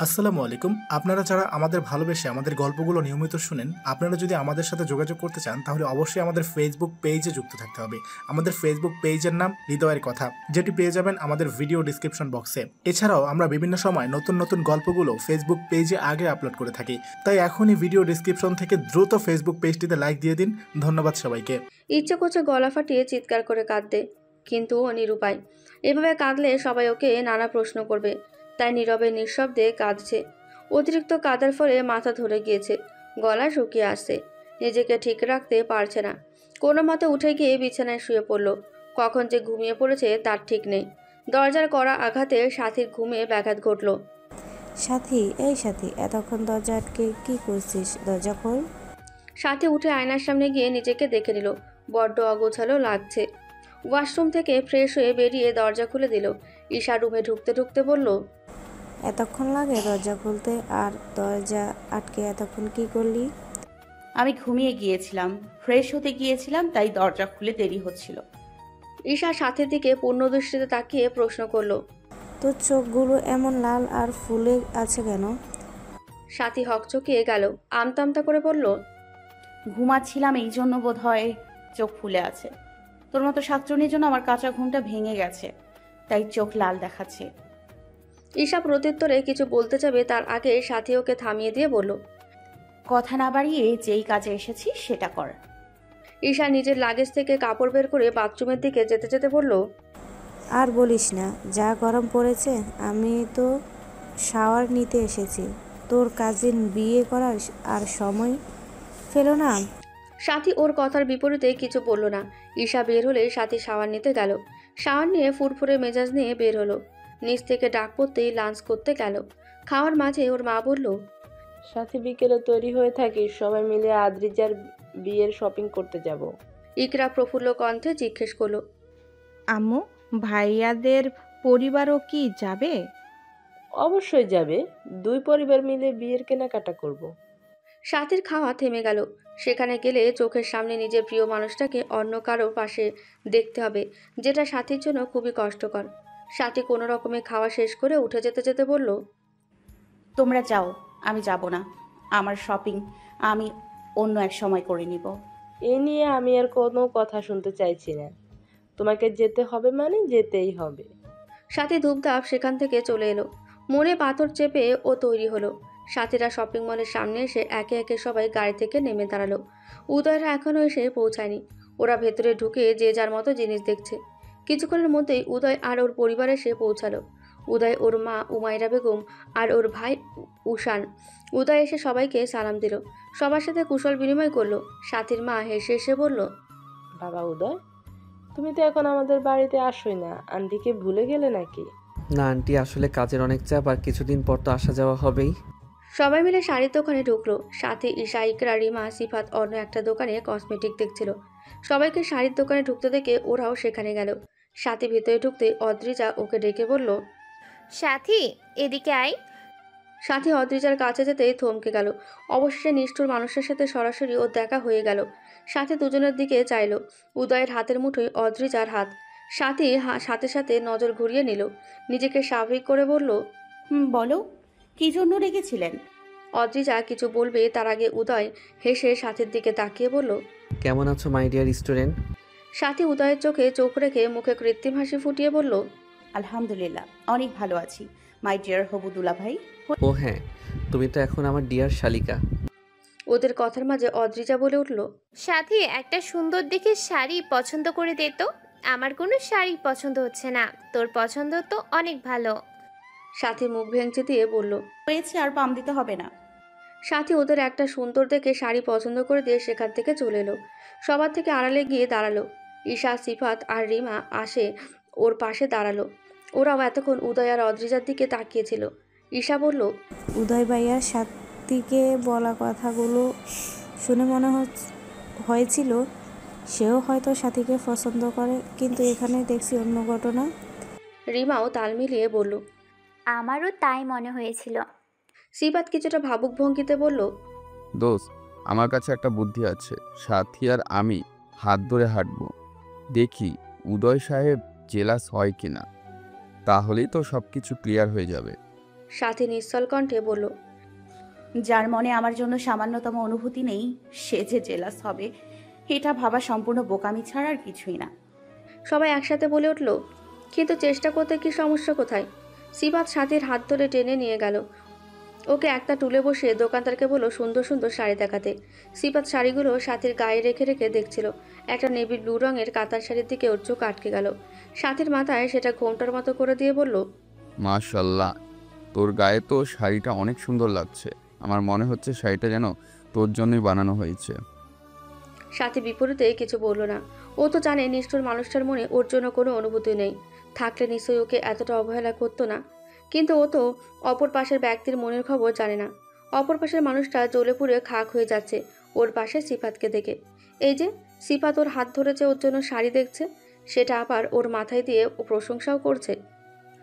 আসসালামু আলাইকুম। আপনারা যারা আমাদের ভালোবেসে আমাদের গল্পগুলো নিয়মিত শুনেন, আপনারা যদি আমাদের সাথে যোগাযোগ করতে চান তাহলে অবশ্যই আমাদের ফেসবুক পেজে যুক্ত থাকতে হবে। আমাদের ফেসবুক পেজের নাম হৃদয়ের কথা, যেটি পেয়ে যাবেন আমাদের ভিডিও ডিসক্রিপশন বক্সে। এছাড়াও আমরা বিভিন্ন সময় নতুন নতুন গল্পগুলো ফেসবুক পেজে আগে আপলোড করে থাকি, তাই এখনই ভিডিও ডিসক্রিপশন থেকে দ্রুত ফেসবুক পেজটিতে লাইক দিয়ে দিন। ধন্যবাদ সবাইকে। ইচ্ছে করছে গলা ফাটিয়ে চিৎকার করে কাঁদতে, কিন্তু ও নিরুপায়। এভাবে কাঁদলে সবাই ওকে নানা প্রশ্ন করবে, তাই নীরবে নিঃশব্দে কাঁদছে। অতিরিক্ত কাঁদার ফলে মাথা ধরে গিয়েছে, গলা শুকিয়ে আসছে, নিজেকে ঠিক রাখতে পারছে না। কোনো মতে উঠে গিয়ে বিছানায় শুয়ে পড়ল। কখন যে ঘুমিয়ে পড়েছে তার ঠিক নেই। দরজার কড়া আঘাতে সাথীর ঘুমে ব্যাঘাত ঘটল। সাথী, এই সাথী, এতক্ষণ দরজা আটকে কি করছিস? দরজা খোল। সাথী উঠে আয়নার সামনে গিয়ে নিজেকে দেখে নিল। বড্ড অগোছালো লাগছে। ওয়াশরুম থেকে ফ্রেশ হয়ে বেরিয়ে দরজা খুলে দিল। ঈশা রুমে ঢুকতে ঢুকতে বলল, এতক্ষণ লাগে দরজা খুলতে? আর দরজা আটকে এতক্ষণ কি করলি? আমি ঘুমিয়ে গিয়েছিলাম, ফ্রেশ হতে গিয়েছিলাম, তাই দরজা খুলে দেরি হচ্ছিল। ঈশা সাথীর দিকে পূর্ণ দৃষ্টিতে তাকিয়ে প্রশ্ন করল। তোর চোখগুলো এমন লাল আর ফুলে আছে কেন? সাথী হকচকিয়ে গেল, আমতা আমতা করে বলল, ঘুমাচ্ছিলাম, এই জন্য বোধ হয় চোখ ফুলে আছে। তোর মতো শাকচুনির জন্য আমার কাঁচা ঘুমটা ভেঙে গেছে, তাই চোখ লাল দেখাচ্ছে। ঈশা প্রত্যুত্তরে কিছু বলতে যাবে, তার আগে সাথী ওকে থামিয়ে দিয়ে বলল, কথা না বাড়িয়ে যেই কাজে এসেছি সেটা কর। ঈশা নিজের লাগেজ থেকে কাপড় বের করে বাথরুমের দিকে যেতে যেতে বলল, আর বলিস না, যা গরম পড়েছে। আমি তো শাওয়ার নিতে এসেছি। তোর কাজিন বিয়ে করার আর সময় ফেলো না। সাথী ওর কথার বিপরীতে কিছু বলল না। ঈশা বের হলে সাথী শাওয়ার নিতে গেল। শাওয়ার নিয়ে ফুরফুরে মেজাজ নিয়ে বের হলো। নিচ থেকে ডাক পড়তেই লাঞ্চ করতে গেল। খাওয়ার মাঝে ওর মা বলল, সাথী বিকেলে তৈরি হয়ে থাকিস, সবাই মিলে আদ্রিজার বিয়ের শপিং করতে যাব। ইকরা প্রফুল্ল কণ্ঠে জিজ্ঞেস করলো, আম্মু, ভাইয়াদের পরিবারও কি যাবে? অবশ্যই যাবে, দুই পরিবার মিলে বিয়ের কেনাকাটা করব। সাথীর খাওয়া থেমে গেল। সেখানে গেলে চোখের সামনে নিজের প্রিয় মানুষটাকে অন্য কারো পাশে দেখতে হবে, যেটা সাথীর জন্য খুবই কষ্টকর। সাথী কোনো রকমে খাওয়া শেষ করে উঠে যেতে যেতে বলল, তোমরা যাও, আমি যাব না। আমার শপিং আমি অন্য এক সময় করে নিব। এ নিয়ে আমি আর কোনো কথা শুনতে চাইছি না। তোমাকে যেতে হবে মানে যেতেই হবে। সাথী ধূপধাপ সেখান থেকে চলে এলো। মনে পাথর চেপে ও তৈরি হলো। সাথীরা শপিং মলের সামনে এসে একে একে সবাই গাড়ি থেকে নেমে দাঁড়ালো। উদয়রা এখনও এসে পৌঁছায়নি। ওরা ভেতরে ঢুকে যে যার মতো জিনিস দেখছে। কিছুক্ষণের মধ্যেই উদয় আর ওর পরিবার এসে পৌঁছালো। উদয়, ওর মা উমাইরা বেগম আর ওর ভাই উষান। উদয় এসে সবাইকে সালাম দিল, সবার সাথে কুশল বিনিময় করলো। সাথীর মা হেসে হেসে বলল, বাবা উদয়, তুমি তো এখন আমাদের বাড়িতে আসোই না, আন্টিকে ভুলে গেলে নাকি? না আন্টি, আসলে কাজের অনেক চাপ, আর কিছুদিন পর তো আসা যাওয়া হবেই। সবাই মিলে শাড়ির দোকানে ঢুকলো। সাথে ঈশা, ইকরা, রিমা, সিফাত অন্য একটা দোকানে কসমেটিক দেখছিল। সবাইকে শাড়ির দোকানে ঢুকতে দেখে ওরাও সেখানে গেল। সাথী ভিতরে ঢুকতে অদ্রিজা ওকে ডেকে বলল, সাথী, এদিকে আয়। সাথী অদ্রিজার কাছে যেতেই থমকে গেল। অবশেষে নিষ্ঠুর মানুষের সাথে সরাসরি ওর দেখা হয়ে গেল। সাথী দুজনের দিকে চাইল। উদয়ের হাতের মুঠোয় অদ্রিজার হাত। সাথী সাথে সাথে নজর ঘুরিয়ে নিল। নিজেকে স্বাভাবিক করে বলল, বলো, কি জন্য রেখেছিলেন? অদ্রিজা কিছু বলবে তার আগে উদয় হেসে সাথীর দিকে তাকিয়ে বলল, কেমন আছো মাই ডিয়ার স্টুডেন্ট? সাথী উদয়ের চোখে চোখ রেখে মুখে কৃত্রিম হাসি ফুটিয়ে বলল, আলহামদুলিল্লাহ, অনেক ভালো আছি মাই ডিয়ার হবুদুল্লা ভাই। ও হ্যাঁ, তুমি তো এখন আমার ডিয়ার শালিকা। ওদের কথার মাঝে অদ্রিজা বলে উঠল, সাথী, একটা সুন্দর দেখে শাড়ি পছন্দ করে দে তো। আমার কোনো শাড়ি পছন্দ হচ্ছে না, তোর পছন্দ তো অনেক ভালো। সাথী মুখ ভেঙচি দিয়ে বলল, হয়েছে, আর পাম দিতে হবে না। সাথী ওদের একটা সুন্দর দেখে শাড়ি পছন্দ করে দিয়ে সেখান থেকে চলে এলো। সবার থেকে আড়ালে গিয়ে দাঁড়ালো। ঈশা, সিফাত আর রিমা আসে ওর পাশে দাঁড়ালো। ওরাও এতক্ষণ উদয় আর অদ্রিজার দিকে তাকিয়েছিল। ঈশা বলল, উদয় ভাইয়ার সাথীকে বলা কথাগুলো শুনে মনে হয়েছিল সেও হয়তো সাথীকে পছন্দ করে, কিন্তু এখানে দেখছি অন্য ঘটনা। রিমাও তাল মিলিয়ে বলল, আমারও তাই মনে হয়েছিল। সিফাত কিছুটা ভাবুক ভঙ্গিতে বলল, দোস্ত, আমার কাছে একটা বুদ্ধি আছে। সাথী আর আমি হাত ধরে হাঁটবো, দেখি উদয় সাহেব জেলাস হয় কিনা। তাহলেই তো সব কিছু ক্লিয়ার হয়ে যাবে। সাথী নিশ্চল কণ্ঠে বলল, যার মনে আমার জন্য সামান্যতম অনুভূতি নেই সে যে জেলাস হবে এটা ভাবা সম্পূর্ণ বোকামি ছাড়া আর কিছুই না। সবাই একসাথে বলে উঠল, কিন্তু চেষ্টা করতে কি সমস্যা কোথায়? সিফাত সাথীর হাত ধরে টেনে নিয়ে গেল। ওকে একটা টুলে বসিয়ে দোকানদারকে বলল সুন্দর সুন্দর শাড়ি দেখাতে। সিফাত শাড়িগুলো সাথীর গায়ে রেখে রেখে দেখছিল। একটা নেভি ব্লু রঙের কাতান শাড়ির দিকে ওর চোখ আটকে গেল। সাথীর মাথায় সেটা ঘোমটার মতো করে দিয়ে বলল, মাশাল্লাহ, তোর গায়ে তো শাড়িটা অনেক সুন্দর লাগছে। আমার মনে হচ্ছে শাড়িটা যেন তোর জন্যই বানানো হয়েছে। সাথী বিপরীতে কিছু বলল না। ও তো জানে নিষ্ঠুর মানুষটার মনে ওর জন্য কোনো অনুভূতি নেই, থাকলে নিশ্চয়ই ওকে এতটা অবহেলা করতো না। কিন্তু ও তো অপর পাশের ব্যক্তির মনের খবর জানে না। অপর পাশের মানুষটা জ্বলে পুড়ে খাক হয়ে যাচ্ছে ওর পাশে সিফাতকে দেখে। এই যে সিফাত ওর হাত ধরেছে, ওর জন্য শাড়ি দেখছে, সেটা আবার ওর মাথায় দিয়ে ও প্রশংসাও করছে।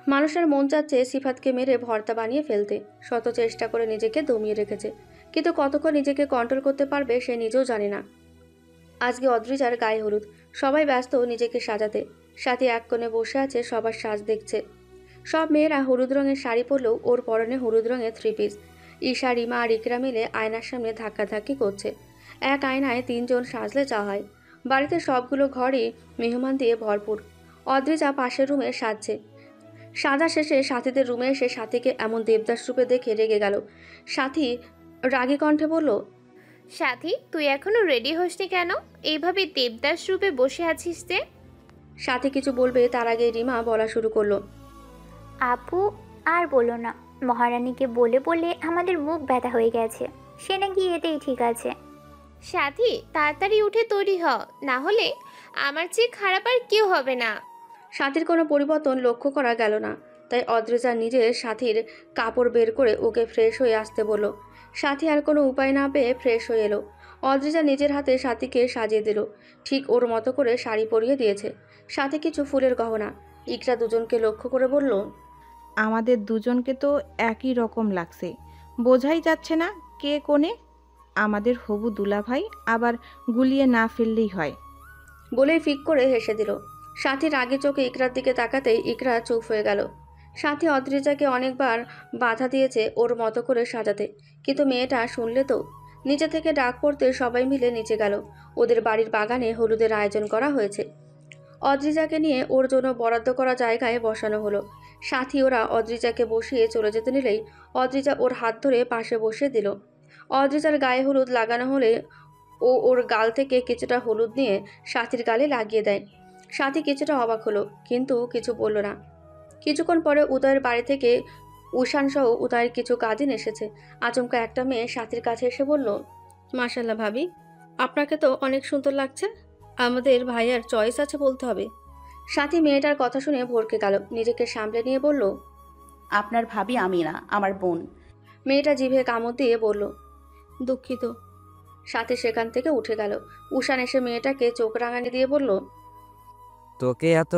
মানুষের মন চাচ্ছে সিফাতকে মেরে ভর্তা বানিয়ে ফেলতে। শত চেষ্টা করে নিজেকে দমিয়ে রেখেছে, কিন্তু কতক্ষণ নিজেকে কন্ট্রোল করতে পারবে সে নিজেও জানে না। আজকে অদ্রিজার গায়ে হলুদ, সবাই ব্যস্ত নিজেকে সাজাতে। সাথে এক কোণে বসে আছে, সবার সাজ দেখছে। সব মেয়েরা হলুদ রঙের শাড়ি পরলেও ওর পরনে হলুদ রঙের 3 পিস। ঈশা, রিমা আর ইকরা মিলে আয়নার সামনে ধাক্কাধাক্কি করছে। এক আয়নায় 3 জন সাজলে যা হয়। বাড়িতে সবগুলো ঘরই মেহমান দিয়ে ভরপুর। অদ্রিজা পাশের রুমে সাজছে। সাজা শেষে সাথীদের রুমে এসে সাথীকে এমন দেবদাস রূপে দেখে রেগে গেল। সাথী রাগী কণ্ঠে বলল, সাথী, তুই এখনো রেডি হসনি কেন? এইভাবে দেবদাস রূপে বসে আছিস যে? সাথী কিছু বলবে তার আগে রিমা বলা শুরু করলো, আপু আর বলো না, মহারানীকে বলে বলে আমাদের মুখ ব্যথা হয়ে গেছে, সে নাকি এতেই ঠিক আছে। সাথী, তাড়াতাড়ি উঠে তৈরি হ, না হলে আমার চেয়ে খারাপ আর কেউ হবে না। সাথীর কোনো পরিবর্তন লক্ষ্য করা গেল না, তাই অদ্রিজা নিজের সাথীর কাপড় বের করে ওকে ফ্রেশ হয়ে আসতে বলল। সাথী আর কোনো উপায় না পেয়ে ফ্রেশ হয়ে এলো। অদ্রিজা নিজের হাতে সাথীকে সাজিয়ে দিল, ঠিক ওর মতো করে শাড়ি পরিয়ে দিয়েছে, সাথে কিছু ফুলের গহনা। ইকরা দুজনকে লক্ষ্য করে বলল, আমাদের দুজনকে তো একই রকম লাগছে, বোঝাই যাচ্ছে না কে কোনে। আমাদের হবু দুলাভাই, আবার গুলিয়ে না ফেললেই হয়। বলেই ফিক করে হেসে দিল। সাথী রাগে চোখে ইকরার দিকে তাকাতেই ইকরা চুপ হয়ে গেল। সাথী অদ্রিজাকে অনেকবার বাধা দিয়েছে ওর মতো করে সাজাতে, কিন্তু মেয়েটা শুনলে তো। নিচে থেকে ডাক পড়তে সবাই মিলে নিচে গেল। ওদের বাড়ির বাগানে হলুদের আয়োজন করা হয়েছে। অদ্রিজাকে নিয়ে ওর জন্য বরাদ্দ করা জায়গায় বসানো হলো। সাথী ওরা অদ্রিজাকে বসিয়ে চলে যেতে নিলেই অদ্রিজা ওর হাত ধরে পাশে বসিয়ে দিল। অদ্রিজার গায়ে হলুদ লাগানো হলে ও ওর গাল থেকে কিছুটা হলুদ নিয়ে সাথীর গালে লাগিয়ে দেয়। সাথী কিছুটা অবাক হলো, কিন্তু কিছু বলল না। কিছুক্ষণ পরে উদয়ের বাড়ি থেকে উষান সহ উদয়ের কিছু কাজিন এসেছে। আচমকা একটা মেয়ে সাথীর কাছে এসে বলল, মাশাল্লাহ ভাবি, আপনাকে তো অনেক সুন্দর লাগছে। আমাদের ভাইয়ার চয়েস আছে বলতে হবে। সাথী মেয়েটার কথা শুনে ভরকে গেল, নিজেকে সামলে নিয়ে বলল, আপনার ভাবি আমি না, আমার বোন। মেয়েটা জিভে কামড় দিয়ে বলল, দুঃখিত। সাথী সেখান থেকে উঠে গেল। উষান এসে মেয়েটাকে চোখ রাঙানি দিয়ে বলল, তোকে এত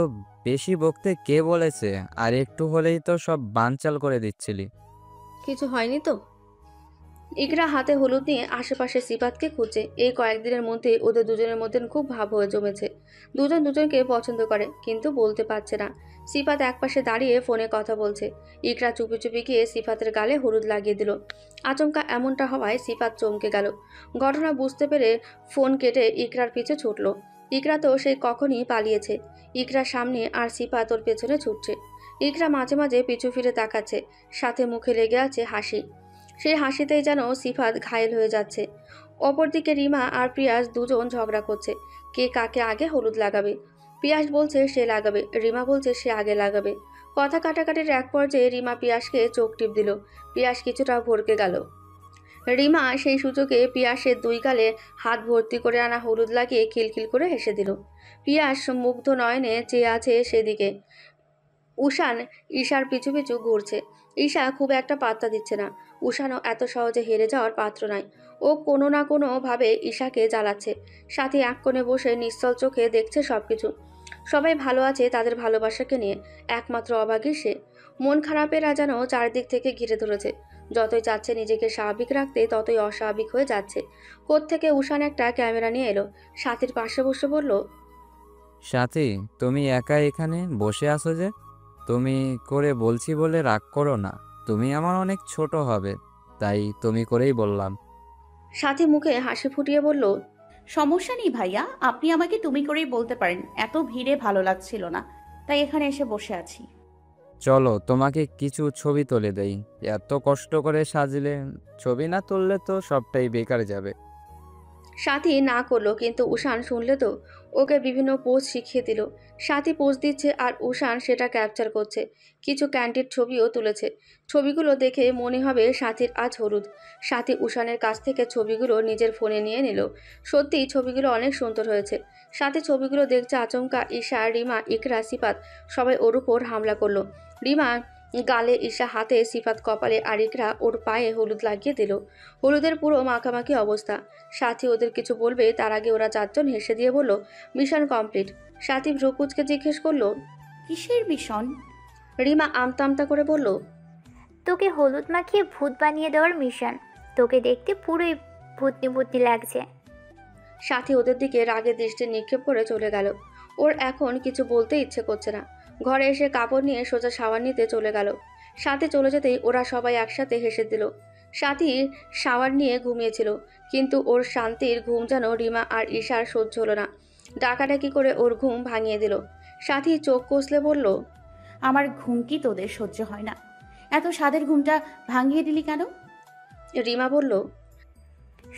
বেশি বকতে কে বলেছে? আর একটু হলেই তো সব বানচাল করে দিচ্ছিলি। কিছু হয়নি তো? ইকরা হাতে হলুদ নিয়ে আশেপাশে সিফাতকে খুঁজছে। এই কয়েকদিনের মধ্যে ওদের দুজনের মধ্যে খুব ভাব হয়ে জমেছে। দুজন দুজনকে পছন্দ করে, কিন্তু বলতে পারছে না। সিফাত একপাশে দাঁড়িয়ে ফোনে কথা বলছে। ইকরা চুপি চুপি গিয়ে সিফাতের গালে হলুদ লাগিয়ে দিল। আচমকা এমনটা হওয়ায় সিফাত চমকে গেল। ঘটনা বুঝতে পেরে ফোন কেটে ইকরার পিছে ছুটল। ইকরা তো সেই কখনই পালিয়েছে। ইকরার সামনে আর সিফাত ওর পেছনে ছুটছে। ইকরা মাঝে মাঝে পিছু ফিরে তাকাচ্ছে, সাথে মুখে লেগে আছে হাসি। সেই হাসিতেই যেন সিফাত ঘায়েল হয়ে যাচ্ছে। অপরদিকে রিমা আর পিয়াস দুজন ঝগড়া করছে, কে কাকে আগে হলুদ লাগাবে। পিয়াস বলছে সে লাগাবে, রিমা বলছে সে আগে লাগাবে। কথা কাটাকাটির এক পর্যায়ে রিমা পিয়াসকে চোখ টিপ দিল। পিয়াস কিছুটা ভরকে গেল। রিমা সেই সুযোগে পিয়াসের 2 গালে হাত ভর্তি করে আনা হলুদ লাগিয়ে খিলখিল করে হেসে দিল। পিয়াস মুগ্ধ নয়নে চেয়ে আছে সেদিকে। উষান ঈশার পিছু পিছু ঘুরছে। ঈশা খুব একটা পাত্তা দিচ্ছে না। উষানও এত সহজে হেরে যাওয়ার পাত্র নয়। ও কোনো না কোনোভাবে ঈশাকে জ্বালাচ্ছে। সাথে এক কোণে বসে নিশ্চল চোখে দেখছে সবকিছু। সবাই ভালো আছে তাদের ভালোবাসাকে নিয়ে, একমাত্র অভাগী সে। মন খারাপেরা যেন চারিদিক থেকে ঘিরে ধরেছে। যতই চাচ্ছে নিজেকে স্বাভাবিক রাখতে, ততই অস্বাভাবিক হয়ে যাচ্ছে। কোত্থেকে উষান একটা ক্যামেরা নিয়ে এলো, সাথীর পাশে বসে বলল, সাথী, তুমি একা এখানে বসে আছো যে? তুমি করে বলছি বলে রাগ করো না, তুমি আমার অনেক ছোট হবে, তাই তুমি করেই বললাম। সাথী মুখে হাসি ফুটিয়ে বলল, সমস্যা নেই ভাইয়া, আপনি আমাকে তুমি করেই বলতে পারেন। এত ভিড়ে ভালো লাগছিল না, তাই এখানে এসে বসে আছি। চলো তোমাকে কিছু ছবি তুলে দেই, এত কষ্ট করে সাজলে ছবি না তুললে তো সবটাই বেকার যাবে। সাথী না করলো, কিন্তু উষান শুনলে তো ওকে বিভিন্ন পোজ শিখিয়ে দিল। সাথী পোজ দিচ্ছে আর উষান সেটা ক্যাপচার করছে। কিছু ক্যান্ডিড ছবিও তুলেছে। ছবিগুলো দেখে মনে হবে সাথীর আজ হলুদ। সাথী উষানের কাছ থেকে ছবিগুলো নিজের ফোনে নিয়ে নিল। সত্যিই ছবিগুলো অনেক সুন্দর হয়েছে। সাথী ছবিগুলো দেখছে আচমকা ঈশা, রিমা, ইকরা, সিফাত সবাই ওর উপর হামলা করলো। রিমা গালে, ঈশা হাতে, সিফাত কপালে, আর ইকরা ওর পায়ে হলুদ লাগিয়ে দিল। হলুদের পুরো মাখামাখি অবস্থা। সাথী ওদের কিছু বলবে তার আগে ওরা চারজন হেসে দিয়ে বলল, মিশন কমপ্লিট। সাথী ভ্রুকুচকে জিজ্ঞেস করলো, কিসের মিশন? রিমা আমতা আমতা করে বলল, তোকে হলুদ মাখিয়ে ভূত বানিয়ে দেওয়ার মিশন। তোকে দেখতে পুরোই ভূতনি ভূতনি লাগছে। সাথী ওদের দিকে রাগের দৃষ্টি নিক্ষেপ করে চলে গেল। ওর এখন কিছু বলতে ইচ্ছে করছে না। ঘরে এসে কাপড় নিয়ে সোজা শাওয়ার নিতে চলে গেল। সাথী চলে যেতেই ওরা সবাই একসাথে হেসে দিল। সাথী শাওয়ার নিয়ে ঘুমিয়েছিল, কিন্তু ওর শান্তির ঘুম যেন রিমা আর ঈশার সহ্য হলো না। ডাকাডাকি করে ওর ঘুম ভাঙিয়ে দিল। সাথী চোখ কষলে বলল, আমার ঘুম কি তোদের সহ্য হয় না? এত স্বাদের ঘুমটা ভাঙিয়ে দিলি কেন? রিমা বলল,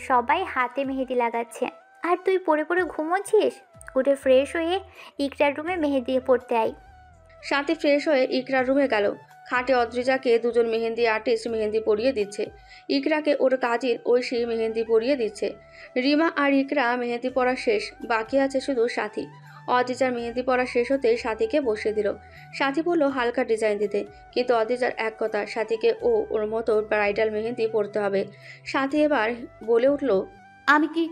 সবাই হাতে মেহেদি লাগাচ্ছে আর তুই পড়ে পড়ে ঘুমোচ্ছিস। উঠে ফ্রেশ হয়ে ইকরার রুমে মেহেদি পড়তে আই। সাথী ফ্রেশ হয়ে ইকরার রুমে গেল। খাটে অদ্রিজাকে দুজন মেহেন্দি আর্টিস্ট মেহেন্দি পরিয়ে দিচ্ছে। ইকরাকে ওর কাজিন ঐশী মেহেন্দি পরিয়ে দিচ্ছে। রিমা আর ইকরা মেহেন্দি পড়া শেষ, বাকি আছে শুধু সাথী। অদ্রিজার মেহেন্দি পড়া শেষ হতে সাথীকে বসিয়ে দিল। সাথী বলল হালকা ডিজাইন দিতে, কিন্তু অদ্রিজার এক কথা, সাথীকে ওর মতো ব্রাইডাল মেহেন্দি পরতে হবে। সাথী এবার বলে উঠল, আমি কি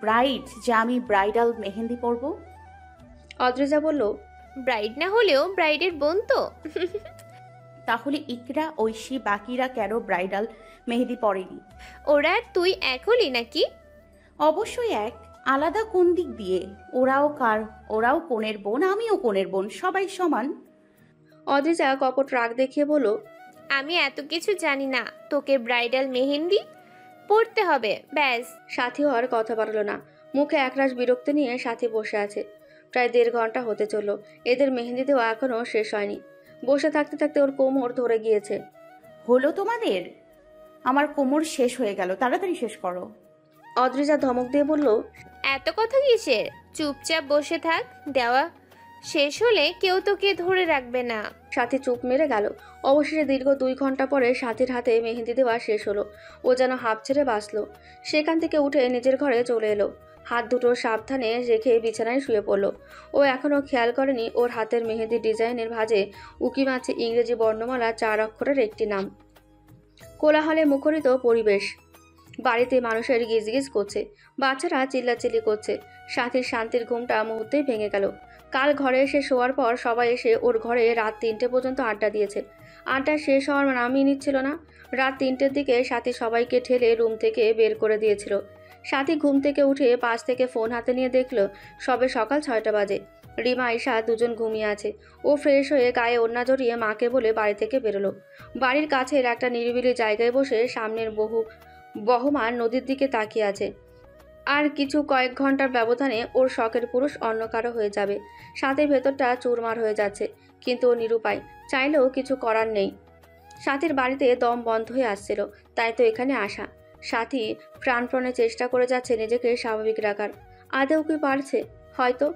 ব্রাইড যে আমি ব্রাইডাল মেহেন্দি পরবো? অদ্রিজা বলল, ব্রাইড না হলেও ব্রাইডের বোন তো। তাহলে ইকরা, ঐশী, বাকিরা কেন ব্রাইডাল মেহেদি পরেনি? ওরা আর তুই এক হলি নাকি? অবশ্যই এক, আলাদা কোন দিক দিয়ে? ওরাও কোণের বোন, আমিও কোণের বোন, সবাই সমান। অদ্রিজা কপট রাগ দেখিয়ে বলল, আমি এত কিছু জানি না, তোকে ব্রাইডাল মেহেন্দি পড়তে হবে ব্যাস। সাথী হওয়ার কথা বাড়ল না। মুখে একরাশ বিরক্তি নিয়ে সাথী বসে আছে। প্রায় 1.5 ঘন্টা হতে চলল। এদের মেহেন্দি দেওয়া এখনও শেষ হয়নি। বসে থাকতে থাকতে ওর কোমর ধরে গিয়েছে। হলো তোমাদের? আমার কোমর শেষ হয়ে গেল, তাড়াতাড়ি শেষ করো। অদ্রিজা ধমক দিয়ে বলল, এত কথা কিসের? চুপচাপ বসে থাক, দেওয়া শেষ হলে কেউ তোকে ধরে রাখবে না। সাথী চুপ মেরে গেল। অবশেষে দীর্ঘ 2 ঘন্টা পরে সাথীর হাতে মেহেন্দি দেওয়া শেষ হলো। ও যেন হাঁপ ছেড়ে বাঁচল। সেখান থেকে উঠে নিজের ঘরে চলে এলো। হাত দুটো সাবধানে রেখে বিছানায় শুয়ে পড়ল। ও এখনও খেয়াল করেনি ওর হাতের মেহেন্দি ডিজাইনের ভাঁজে উকি মারছে ইংরেজি বর্ণমালা 4 অক্ষরের একটি নাম। কোলাহলে মুখরিত পরিবেশ। বাড়িতে মানুষের গিজগিজ করছে, বাচ্চারা চিল্লাচিল্লি করছে। সাথীর শান্তির ঘুমটা মুহূর্তেই ভেঙে গেল। কাল ঘরে এসে শোয়ার পর সবাই এসে ওর ঘরে রাত 3টে পর্যন্ত আড্ডা দিয়েছে। আড্ডা শেষ হওয়ার নামই নিচ্ছিল না। রাত 3টের দিকে সাথী সবাইকে ঠেলে রুম থেকে বের করে দিয়েছিল। সাথী ঘুম থেকে উঠে পাশ থেকে ফোন হাতে নিয়ে দেখল সবে সকাল 6টা বাজে। রিমা, ঈশা দুজন ঘুমিয়ে আছে। ও ফ্রেশ হয়ে গায়ে ওড়না জড়িয়ে মাকে বলে বাড়ি থেকে বেরোলো। বাড়ির কাছের একটা নিরিবিলি জায়গায় বসে সামনের বহমান নদীর দিকে তাকিয়ে আছে। আর কিছু কয়েক ঘন্টার ব্যবধানে ওর শখের পুরুষ অন্য কারো হয়ে যাবে। সাথীর ভেতরটা চুরমার হয়ে যাচ্ছে, কিন্তু ও নিরুপায়, চাইলেও কিছু করার নেই। সাথীর বাড়িতে দম বন্ধ হয়ে আসছিল, তাই তো এখানে আসা। সাথী প্রাণপণে চেষ্টা করে যাচ্ছে নিজেকে স্বাভাবিক রাখার। আদেও কি পারছে? হয়তো।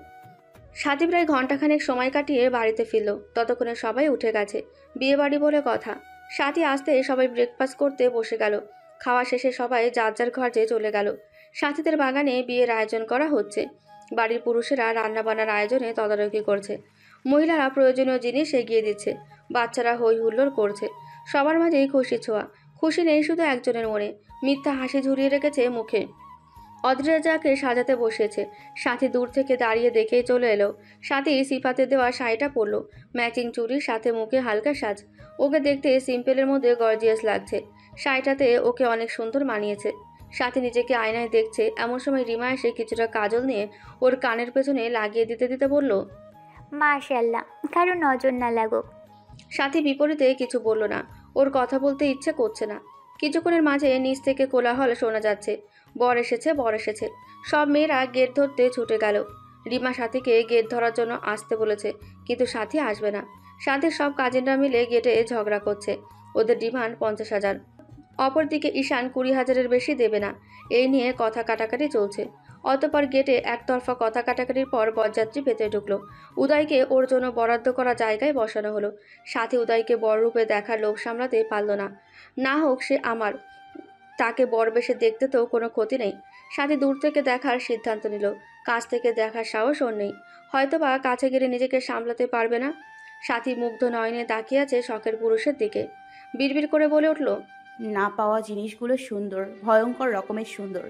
সাথী প্রায় ঘন্টাখানেক সময় কাটিয়ে বাড়িতে ফিরল। ততক্ষণে সবাই উঠে গেছে। বিয়ে বাড়ি বলে কথা। সাথী আসতে সবাই ব্রেকফাস্ট করতে বসে গেল। খাওয়া শেষে সবাই যার যার ঘরে চলে গেল। সাথীদের বাগানে বিয়ের আয়োজন করা হচ্ছে। বাড়ির পুরুষেরা রান্নাবান্নার আয়োজনে তদারকি করছে। মহিলারা প্রয়োজনীয় জিনিস এগিয়ে দিচ্ছে। বাচ্চারা হই হুল্লোড় করছে। সবার মাঝেই খুশি ছোঁয়া। খুশি নেই শুধু একজনের মনে, মিথ্যা হাসি ঝুরিয়ে রেখেছে মুখে। অদ্রিজাকে সাজাতে বসেছে। সাথী দূর থেকে দাঁড়িয়ে দেখেই চলে এলো। সাথী সিফাতে দেওয়া শাড়িটা পরলো, ম্যাচিং চুড়ির সাথে মুখে হালকা সাজ। ওকে দেখতে সিম্পলের মধ্যে গর্জিয়াস লাগছে। শাড়িটাতে ওকে অনেক সুন্দর মানিয়েছে। সাথী নিজেকে আয়নায় দেখছে, এমন সময় রিমা এসে কিছুটা কাজল নিয়ে ওর কানের পেছনে লাগিয়ে দিতে দিতে বলল, মাশাআল্লাহ, কারো নজর না লাগুক। সাথী বিপরীতে কিছু বলল না, ওর কথা বলতে ইচ্ছে করছে না। কিছুক্ষণের মাঝে নিচ থেকে কোলাহল শোনা যাচ্ছে, বর এসেছে, বর এসেছে। সব মেয়েরা গেট ধরতে ছুটে গেল। রিমা সাথীকে গেট ধরার জন্য আসতে বলেছে, কিন্তু সাথী আসবে না। সাথীর সব কাজিনরা মিলে গেটে ঝগড়া করছে, ওদের ডিমান্ড 50,000। অপরদিকে ঈশান 20,000-এর বেশি দেবে না, এই নিয়ে কথা কাটাকাটি চলছে। অতঃপর গেটে একতরফা কথা কাটাকাটির পর বরযাত্রী ভেতরে ঢুকলো। উদয়কে ওর জন্য বরাদ্দ করা জায়গায় বসানো হলো। সাথী উদয়কে বররূপে দেখার লোভ সামলাতে পারল না। না হোক সে আমার, তাকে বর বেশে দেখতে তো কোনো ক্ষতি নেই। সাথী দূর থেকে দেখার সিদ্ধান্ত নিল, কাছ থেকে দেখার সাহস ওর নেই। হয়তোবা কাছে গেলে নিজেকে সামলাতে পারবে না। সাথী মুগ্ধ নয়নে তাকিয়ে আছে শখের পুরুষের দিকে। বিড়বিড় করে বলে উঠল, না পাওয়া জিনিসগুলো সুন্দর, ভয়ঙ্কর রকমের সুন্দর।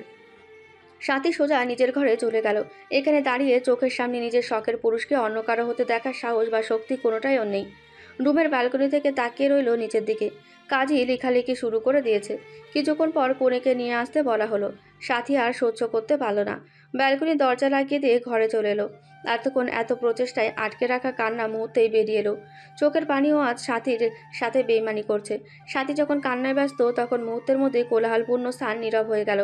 সাথী সোজা নিজের ঘরে চলে গেল। এখানে দাঁড়িয়ে চোখের সামনে নিজের শখের পুরুষকে অন্য কারো হতে দেখার সাহস বা শক্তি কোনোটাই ওর নেই। রুমের ব্যালকনি থেকে তাকিয়ে রইল নিচের দিকে। কাজী লেখালেখি শুরু করে দিয়েছে। কিছুক্ষণ পর কনেকে নিয়ে আসতে বলা হলো। সাথী আর সহ্য করতে পারল না, ব্যালকনি দরজা লাগিয়ে দিয়ে ঘরে চলে এলো। এতক্ষণ এত প্রচেষ্টায় আটকে রাখা কান্না মুহূর্তেই বেরিয়ে এলো। চোখের পানিও আজ সাথীর সাথে বেইমানি করছে। সাথী যখন কান্নায় ব্যস্ত, তখন মুহূর্তের মধ্যে কোলাহলপূর্ণ স্থান নীরব হয়ে গেল।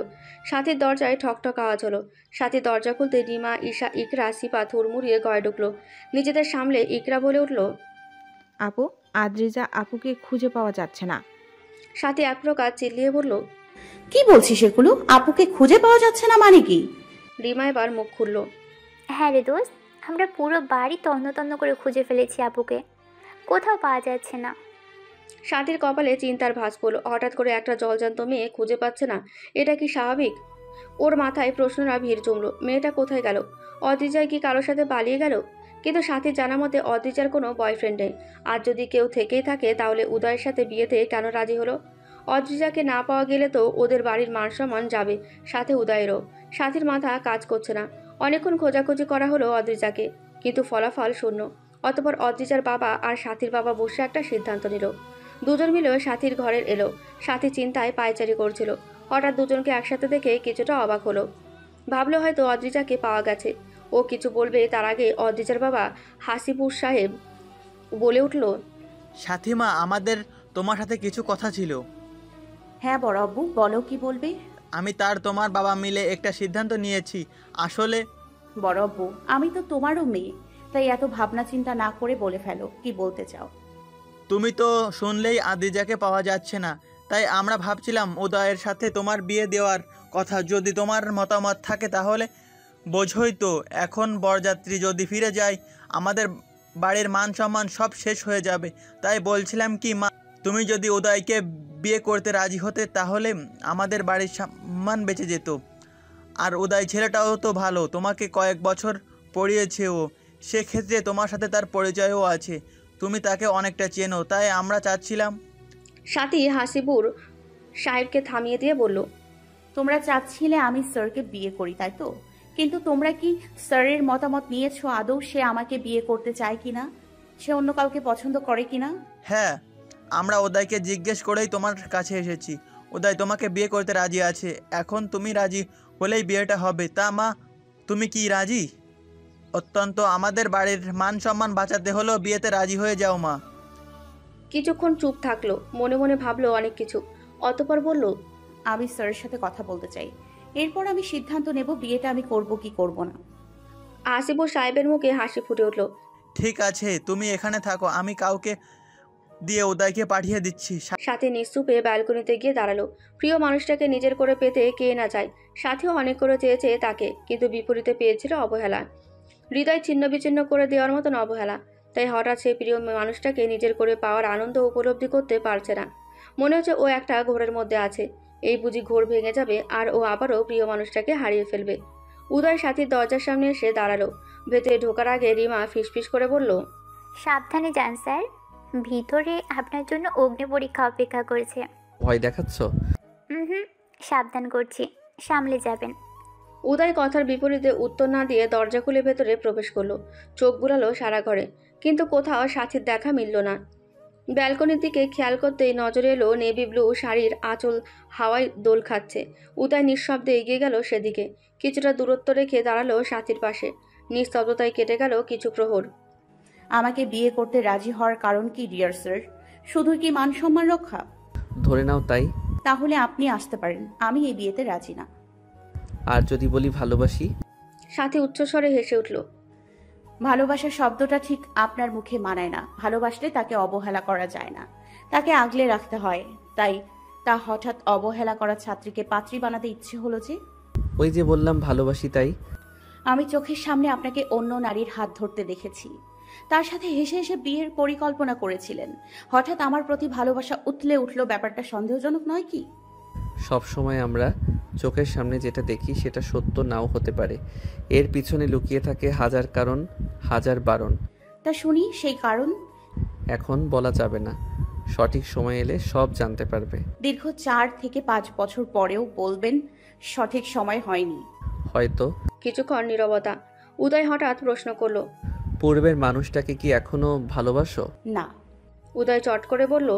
সাথীর দরজায় ঠকঠক আওয়াজ হলো। সাথী দরজা খুলতে রিমা, ঈশা, ইকরা, সিপা হুড়মুড়িয়ে ঘরে ঢুকলো। নিজেদের সামলে ইকরা বলে উঠল, আপু, আদ্রিজা আপুকে খুঁজে পাওয়া যাচ্ছে না। সাথী এক প্রকার চিল্লিয়ে বলল, কি বলছিস এগুলো? আপুকে খুঁজে পাওয়া যাচ্ছে না মানে কি? রিমা এবার মুখ খুলল, হ্যাঁ রে দোস্ত, আমরা পুরো বাড়ি তন্ন তন্ন করে খুঁজে ফেলেছি আপুকে, কোথাও পাওয়া যাচ্ছে না। সাথীর কপালে চিন্তার ভাঁজ পড়ল। হঠাৎ করে একটা জলজান্ত মেয়ে খুঁজে পাচ্ছে না, এটা কি স্বাভাবিক? ওর মাথায় প্রশ্নরা ভিড় জমল। মেয়েটা কোথায় গেল? অদ্রিজায় কি কারোর সাথে পালিয়ে গেল? কিন্তু সাথীর জানা মতে অদ্রিজার কোনো বয়ফ্রেন্ড নেই। আর যদি কেউ থেকেই থাকে, তাহলে উদয়ের সাথে বিয়েতে কেন রাজি হলো? অদ্রিজাকে না পাওয়া গেলে তো ওদের বাড়ির মান সম্মান যাবে, সাথে উদয়েরও। সাথীর মাথা কাজ করছে না। অনেকক্ষণ খোঁজাখুঁজি করা হলো অদ্রিজাকে, কিন্তু ফলাফল শূন্য। অতঃপর অদ্রিজার বাবা আর সাথীর বাবা বসে একটা সিদ্ধান্ত নিল। দুজন মিলে সাথীর ঘরের এলো। সাথী চিন্তায় পায়চারি করছিল। হঠাৎ দুজনকে একসাথে দেখে কিছুটা অবাক হলো। ভাবলো হয়তো অদ্রিজাকে পাওয়া গেছে। ও কিছু বলবে তার আগে অদ্রিজার বাবা হাসিপুর সাহেব বলে উঠল, সাথীমা, আমাদের তোমার সাথে কিছু কথা ছিল। হ্যাঁ বড় আব্বু, বলো কি বলবে। আমি তার তোমার বাবা মিলে একটা সিদ্ধান্ত নিয়েছি। আসলে বড় আব্বু, আমি তো তোমারও মেয়ে, তাই এত ভাবনা চিন্তা না করে বলে ফেলো কি বলতে চাও। তুমি তো শুনলেই আদ্রিজাকে পাওয়া যাচ্ছে না, তাই আমরা ভাবছিলাম উদয়ের সাথে তোমার বিয়ে দেওয়ার কথা। যদি তোমার মতামত থাকে তাহলে। বোঝোই তো, এখন বরযাত্রী যদি ফিরে যায়, আমাদের বাড়ির মান সম্মান সব শেষ হয়ে যাবে। তাই বলছিলাম কি মা, তুমি যদি উদয়কে বিয়ে করতে রাজি হতে, তাহলে আমাদের বাড়ির সম্মান বেঁচে যেত। আর উদয় ছেলেটাও তো ভালো, তোমাকে কয়েক বছর পড়িয়েছে ও, সেক্ষেত্রে তোমার সাথে তার পরিচয়ও আছে, তুমি তাকে অনেকটা চেনো। তাই আমরা চাচ্ছিলাম। সাথী হাসিপুর সাহেবকে থামিয়ে দিয়ে বলল, তোমরা চাচ্ছিলে আমি স্যারকে বিয়ে করি, তাই তো? কিন্তু তোমরা কি স্যারের মতামত নিয়েছো আদৌ সে আমাকে বিয়ে করতে চায় কিনা, সে অন্য কাউকে পছন্দ করে কিনা? হ্যাঁ, আমরা উদয়কে জিজ্ঞেস করেই তোমার কাছে এসেছি। উদয় তোমাকে বিয়ে করতে রাজি আছে। এখন তুমি রাজি হলেই বিয়েটা হবে। তা মা, তুমি কি রাজি? অত্যন্ত আমাদের বাড়ির মান সম্মান বাঁচাতে হলেও বিয়েতে রাজি হয়ে যাও মা। কিছুক্ষণ চুপ থাকলো, মনে মনে ভাবলো অনেক কিছু। অতঃপর বলল, আমি স্যারের সাথে কথা বলতে চাই, এরপর আমি সিদ্ধান্ত নেব বিয়েটা আমি করব কি করব না। হাসিপুর সাহেবের মুখে হাসি ফুটে উঠল। ঠিক আছে, তুমি এখানে থাকো, আমি কাউকে দিয়ে উদয়কে পাঠিয়ে দিচ্ছি। সাথে নিশ্চুপে ব্যালকনিতে গিয়ে দাঁড়ালো। প্রিয় মানুষটাকে নিজের করে পেতে কে না চায়। সাথেও অনেক করে চেয়েছে তাকে, কিন্তু বিপরীতে পেয়েছিল অবহেলা। হৃদয় ছিন্ন বিচ্ছিন্ন করে দেওয়ার মতন অবহেলা। তাই হঠাৎ সেই প্রিয় মানুষটাকে নিজের করে পাওয়ার আনন্দ উপলব্ধি করতে পারছে না। মনে হচ্ছে ও একটা ঘোরের মধ্যে আছে। এই বুঝি ঘোর ভেঙে যাবে আর ও আবারও প্রিয় মানুষটাকে হারিয়ে ফেলবে। উদয় সাথীর দরজার সামনে এসে দাঁড়ালো। ভেতরে ঢোকার আগে রিমা ফিসফিস করে বলল, সাবধানে যান স্যার, ভিতরে আপনার জন্য অগ্নি পরীক্ষা অপেক্ষা করছে। ভয় দেখাচ্ছ? হুম, সাবধান করছি, সামলে যাবেন। উদয় কথার বিপরীতে উত্তর না দিয়ে দরজা খুলে ভেতরে প্রবেশ করলো। চোখ বুলালো সারা ঘরে, কিন্তু কোথাও সাথীর দেখা মিলল না। ব্যালকনির দিকে খেয়াল করতেই নজরে এলো নেভি ব্লু শাড়ির আঁচল হাওয়ায় দোল খাচ্ছে। উদয় নিঃশব্দে এগিয়ে গেল সেদিকে। কিছুটা দূরত্ব রেখে দাঁড়ালো সাথীর পাশে। নিস্তব্ধতায় কেটে গেল কিছু প্রহর। আমাকে বিয়ে করতে রাজি হওয়ার কারণ কি ডিয়ার স্যার? শুধু কি মান সম্মান রক্ষা? ধরে নাও তাই। তাহলে আপনি আসতে পারেন, আমি এই বিয়েতে রাজি না। আর যদি বলি ভালোবাসি? সাথী উচ্চস্বরে হেসে উঠল। ভালোবাসা শব্দটা ঠিক আপনার মুখে মানায় না। ভালোবাসলে তাকে অবহেলা করা যায় না, তাকে আগলে রাখতে হয়। তাই তা হঠাৎ অবহেলা করা ছাত্রীকে পাত্রী বানাতে ইচ্ছে হলো যে? ওই যে বললাম ভালোবাসি তাই। আমি চোখের সামনে আপনাকে অন্য নারীর হাত ধরতে দেখেছি, তার সাথে হেসে হেসে বিয়ের পরিকল্পনা করেছিলেন। হঠাৎ আমার প্রতি ভালোবাসা উতলে উঠলো, ব্যাপারটা সন্দেহজনক নয় কি? সব সময় আমরা চোখের সামনে যেটা দেখি সেটা সত্য নাও হতে পারে, এর পিছনে লুকিয়ে থাকে হাজার কারণ, হাজার বারণ। তা শুনি সেই কারণ। এখন বলা যাবে না, সঠিক সময় এলে সব জানতে পারবে। দীর্ঘ 4 থেকে 5 বছর পরেও বলবেন সঠিক সময় হয়নি? হয়তো। কিছুক্ষণ নীরবতা। উদয় হঠাৎ প্রশ্ন করলো, পূর্বের মানুষটাকে কি এখনো ভালোবাসো? না। উদয় চট করে বলল,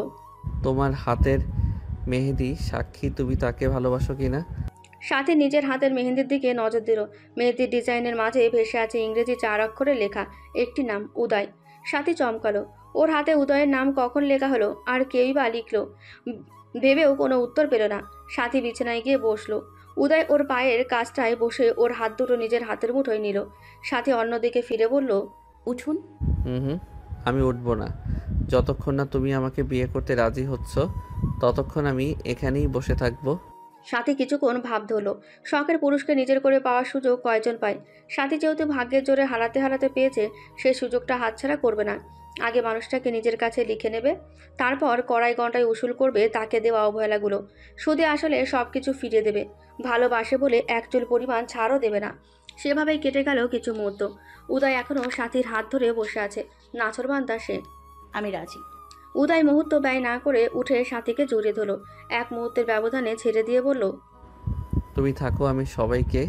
তোমার হাতের মেহেদি সাক্ষী তুমি তাকে ভালোবাসো কিনা? সাথী নিজের হাতের মেহেন্দির দিকে নজর দিল। মেহেদির ডিজাইনের মাঝে ভেসে আছে ইংরেজি 4 অক্ষরে লেখা একটি নাম, উদয়। সাথী চমকালো, ওর হাতে উদয়ের নাম কখন লেখা হলো, আর কেউই বা লিখলো? ভেবেও কোনো উত্তর পেল না। সাথী বিছানায় গিয়ে বসলো। উদয় ওর পায়ের কাছটায় বসে ওর হাত দুটো নিজের হাতের মুঠোয় নিল। সাথী অন্যদিকে ফিরে বলল, উঠুন। হুম, আমি উঠবো না। যতক্ষণ না তুমি আমাকে বিয়ে করতে রাজি হচ্ছ ততক্ষণ আমি এখানেই বসে থাকবো। সাথী কিছুক্ষণ ভাব ধরলো। শখের পুরুষকে নিজের করে পাওয়ার সুযোগ কয়জন পায়? সাথী যেহেতু ভাগ্যের জোরে হারাতে হারাতে পেয়েছে, সেই সুযোগটা হাতছাড়া করবে না। আগে মানুষটাকে নিজের কাছে লিখে নেবে, তারপর কড়াই গন্ডায় উসুল করবে তাকে দেওয়া অবহেলাগুলো। সুদে আসলে সব কিছু ফিরিয়ে দেবে। ভালোবাসে বলে এক চুল পরিমাণ ছাড়ও দেবে না। সেভাবেই কেটে গেল কিছু মুহূর্ত। উদয় এখনও সাথীর হাত ধরে বসে আছে। নাছরবান্দা সে। আমি রাজি। উদয় মুহূর্ত ব্যয় না করে উঠে সাথীকে জড়িয়ে ধরল। এক মুহূর্তের ব্যবধানে ছেড়ে দিয়ে বলল, তুমি থাকো, আমি সবাইকে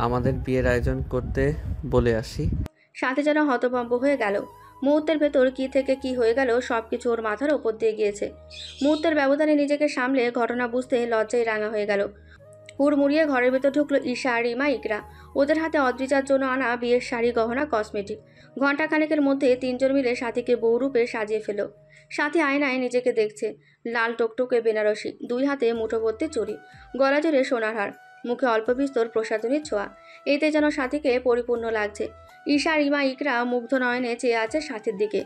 আমাদের বিয়ের আয়োজন করতে বলে আসি। সাথী যেন হতভম্ব হয়ে গেল। মুহূর্তের ভেতর কি থেকে কি হয়ে গেল সবকিছু ওর মাথার ওপর দিয়ে গিয়েছে। মুহূর্তের ব্যবধানে নিজেকে সামলে ঘটনা বুঝতে লজ্জায় রাঙা হয়ে গেল। হুড়মুড়িয়ে ঘরের ভেতর ঢুকলো ঈশা, রিমা, ইকরা। ওদের হাতে অদ্রিজার জন্য আনা বিয়ের শাড়ি, গহনা, কসমেটিক। ঘণ্টাখানেকের মধ্যে 3 জন মিলে সাথীকে বউরূপে সাজিয়ে ফেলো। সাথী আয়নায় নিজেকে দেখছে। লাল টকটকে বেনারসি, 2 হাতে মুঠো ভর্তি চুড়ি, গলা জুড়ে সোনার হার, মুখে অল্প বিস্তর প্রসাধনীর ছোঁয়া। এতে যেন সাথীকে পরিপূর্ণ লাগছে। ঈশা, রিমা, ইকরা মুগ্ধ নয়নে চেয়ে আছে সাথীর দিকে।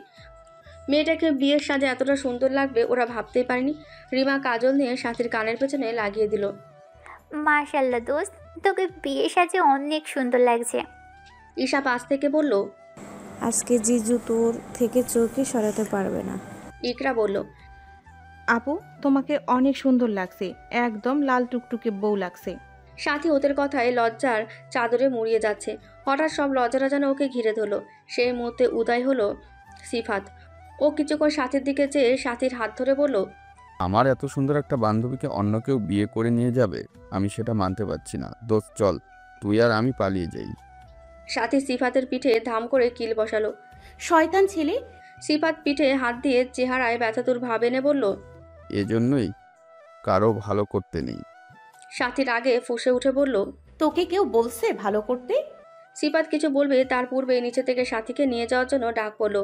মেয়েটাকে বিয়ের সাজে এতটা সুন্দর লাগবে ওরা ভাবতেই পারেনি। রিমা কাজল নিয়ে সাথীর কানের পেছনে লাগিয়ে দিল। মাশাল্লাহ দোস্ত, তোকে বিয়ে সাজে অনেক সুন্দর লাগছে। ঈশা পাশ থেকে বলল, আজকে জিজু তোর থেকে চোখে সরাতে পারবে না। ইকরা বলল, আপু তোমাকে অনেক সুন্দর লাগছে, একদম লাল টুকটুকে বউ লাগছে। সাথী ওদের কথায় লজ্জার চাদরে মুড়িয়ে যাচ্ছে। হঠাৎ সব লজ্জারা যেন ওকে ঘিরে ধরলো। সেই মুহূর্তে উদয় হলো সিফাত। ও কিছুক্ষণ সাথীর দিকে চেয়ে সাথীর হাত ধরে বলল, আমার এত সুন্দর একটা বান্ধবীকে অন্য কেউ বিয়ে করে নিয়ে যাবে, আমি সেটা মানতে পারছি না। দোস্ত চল, তুই আর আমি পালিয়ে যাই। সাথী সিফাতের পিঠে ধাম করে কিল বসালো। শয়তান ছেলে। সিফাত পিঠে হাত দিয়ে চেহারায় ব্যথাতুর ভাব এনে বলল, এজন্যই কারো ভালো করতে নেই। সাথীর আগে ফুঁসে উঠে বলল, তোকে কেউ বলছে ভালো করতে? সিফাত কিছু বলবে তার পূর্বে নিচে থেকে সাথীকে নিয়ে যাওয়ার জন্য ডাক পড়ল।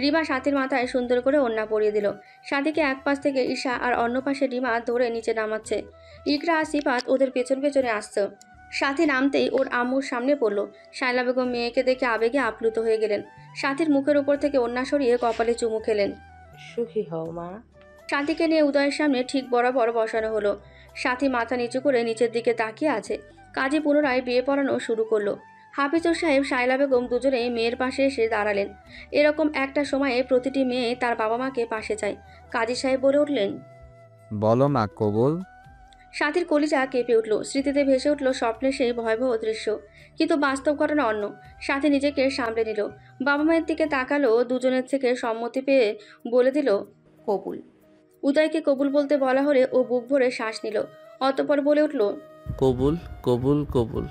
রিমা সাথীর মাথায় সুন্দর করে ওড়না পরিয়ে দিল। সাথীকে এক পাশ থেকে ঈশা আর অন্য পাশে রিমা ধরে নিচে নামাচ্ছে। ইকরা আর সিফাত ওদের পেছন পেছনে আসছে। সাথী নামতেই ওর আম্মুর সামনে পড়ল। শায়লা বেগম মেয়েকে দেখে আবেগে আপ্লুত হয়ে গেলেন। সাথীর মুখের উপর থেকে ওড়না সরিয়ে কপালে চুমু খেলেন। সুখী হও মা। সাথীকে নিয়ে উদয়ের সামনে ঠিক বরাবর বসানো হলো। সাথী মাথা নিচু করে নিচের দিকে তাকিয়ে আছে। কাজী পুনরায় বিয়ে পড়ানো শুরু করলো। হাফিজুর সাহেব, শায়লা বেগম দুজনেই মেয়ের পাশে এসে দাঁড়ালেন। এরকম একটা সময়ে প্রতিটি মেয়ে তার বাবা মাকে পাশে চায়। কাজী সাহেব বলে উঠলেন, বলো মা কবুল। সাথীর কলিজা কেঁপে উঠল। স্মৃতিতে ভেসে উঠল স্বপ্নের সেই ভয়াবহ দৃশ্য। কিন্তু বাস্তব ঘটনা অন্য। সাথী নিজেকে সামলে নিল। বাবা মায়ের দিকে তাকালো। দুজনের থেকে সম্মতি পেয়ে বলে দিল, কবুল। উদয়কে কবুল বলতে বলা হলে ও বুক ভরে শ্বাস নিল। অতঃপর বলে উঠল, কবুল কবুল কবুল।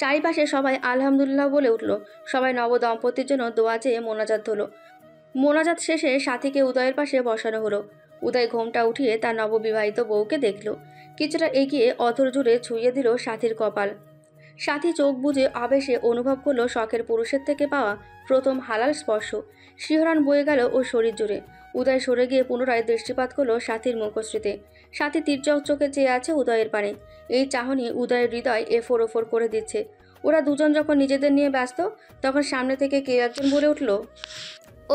চারিপাশে সবাই আলহামদুলিল্লাহ বলে উঠল। সবাই নব দম্পতির জন্য দোয়া চেয়ে মোনাজাত হলো। মোনাজাত শেষে সাথীকে উদয়ের পাশে বসানো হলো। উদয় ঘোমটা উঠিয়ে তার নববিবাহিত বউকে দেখল। কিছুটা এগিয়ে অথর জুড়ে ছুঁয়ে দিল সাথীর কপাল। সাথী চোখ বুজে আবেশে অনুভব করলো শখের পুরুষের থেকে পাওয়া প্রথম হালাল স্পর্শ। শিহরণ বয়ে গেল ও শরীর জুড়ে। উদয় সরে গিয়ে পুনরায় দৃষ্টিপাত করলো সাথীর মুখশ্রীতে। সাথী তীর্যক চোখে চেয়ে আছে উদয়ের পানে। এই চাহনি উদয়ের হৃদয় এফোর ওফোর করে দিচ্ছে। ওরা দুজন যখন নিজেদের নিয়ে ব্যস্ত, তখন সামনে থেকে কেউ একজন বলে উঠল,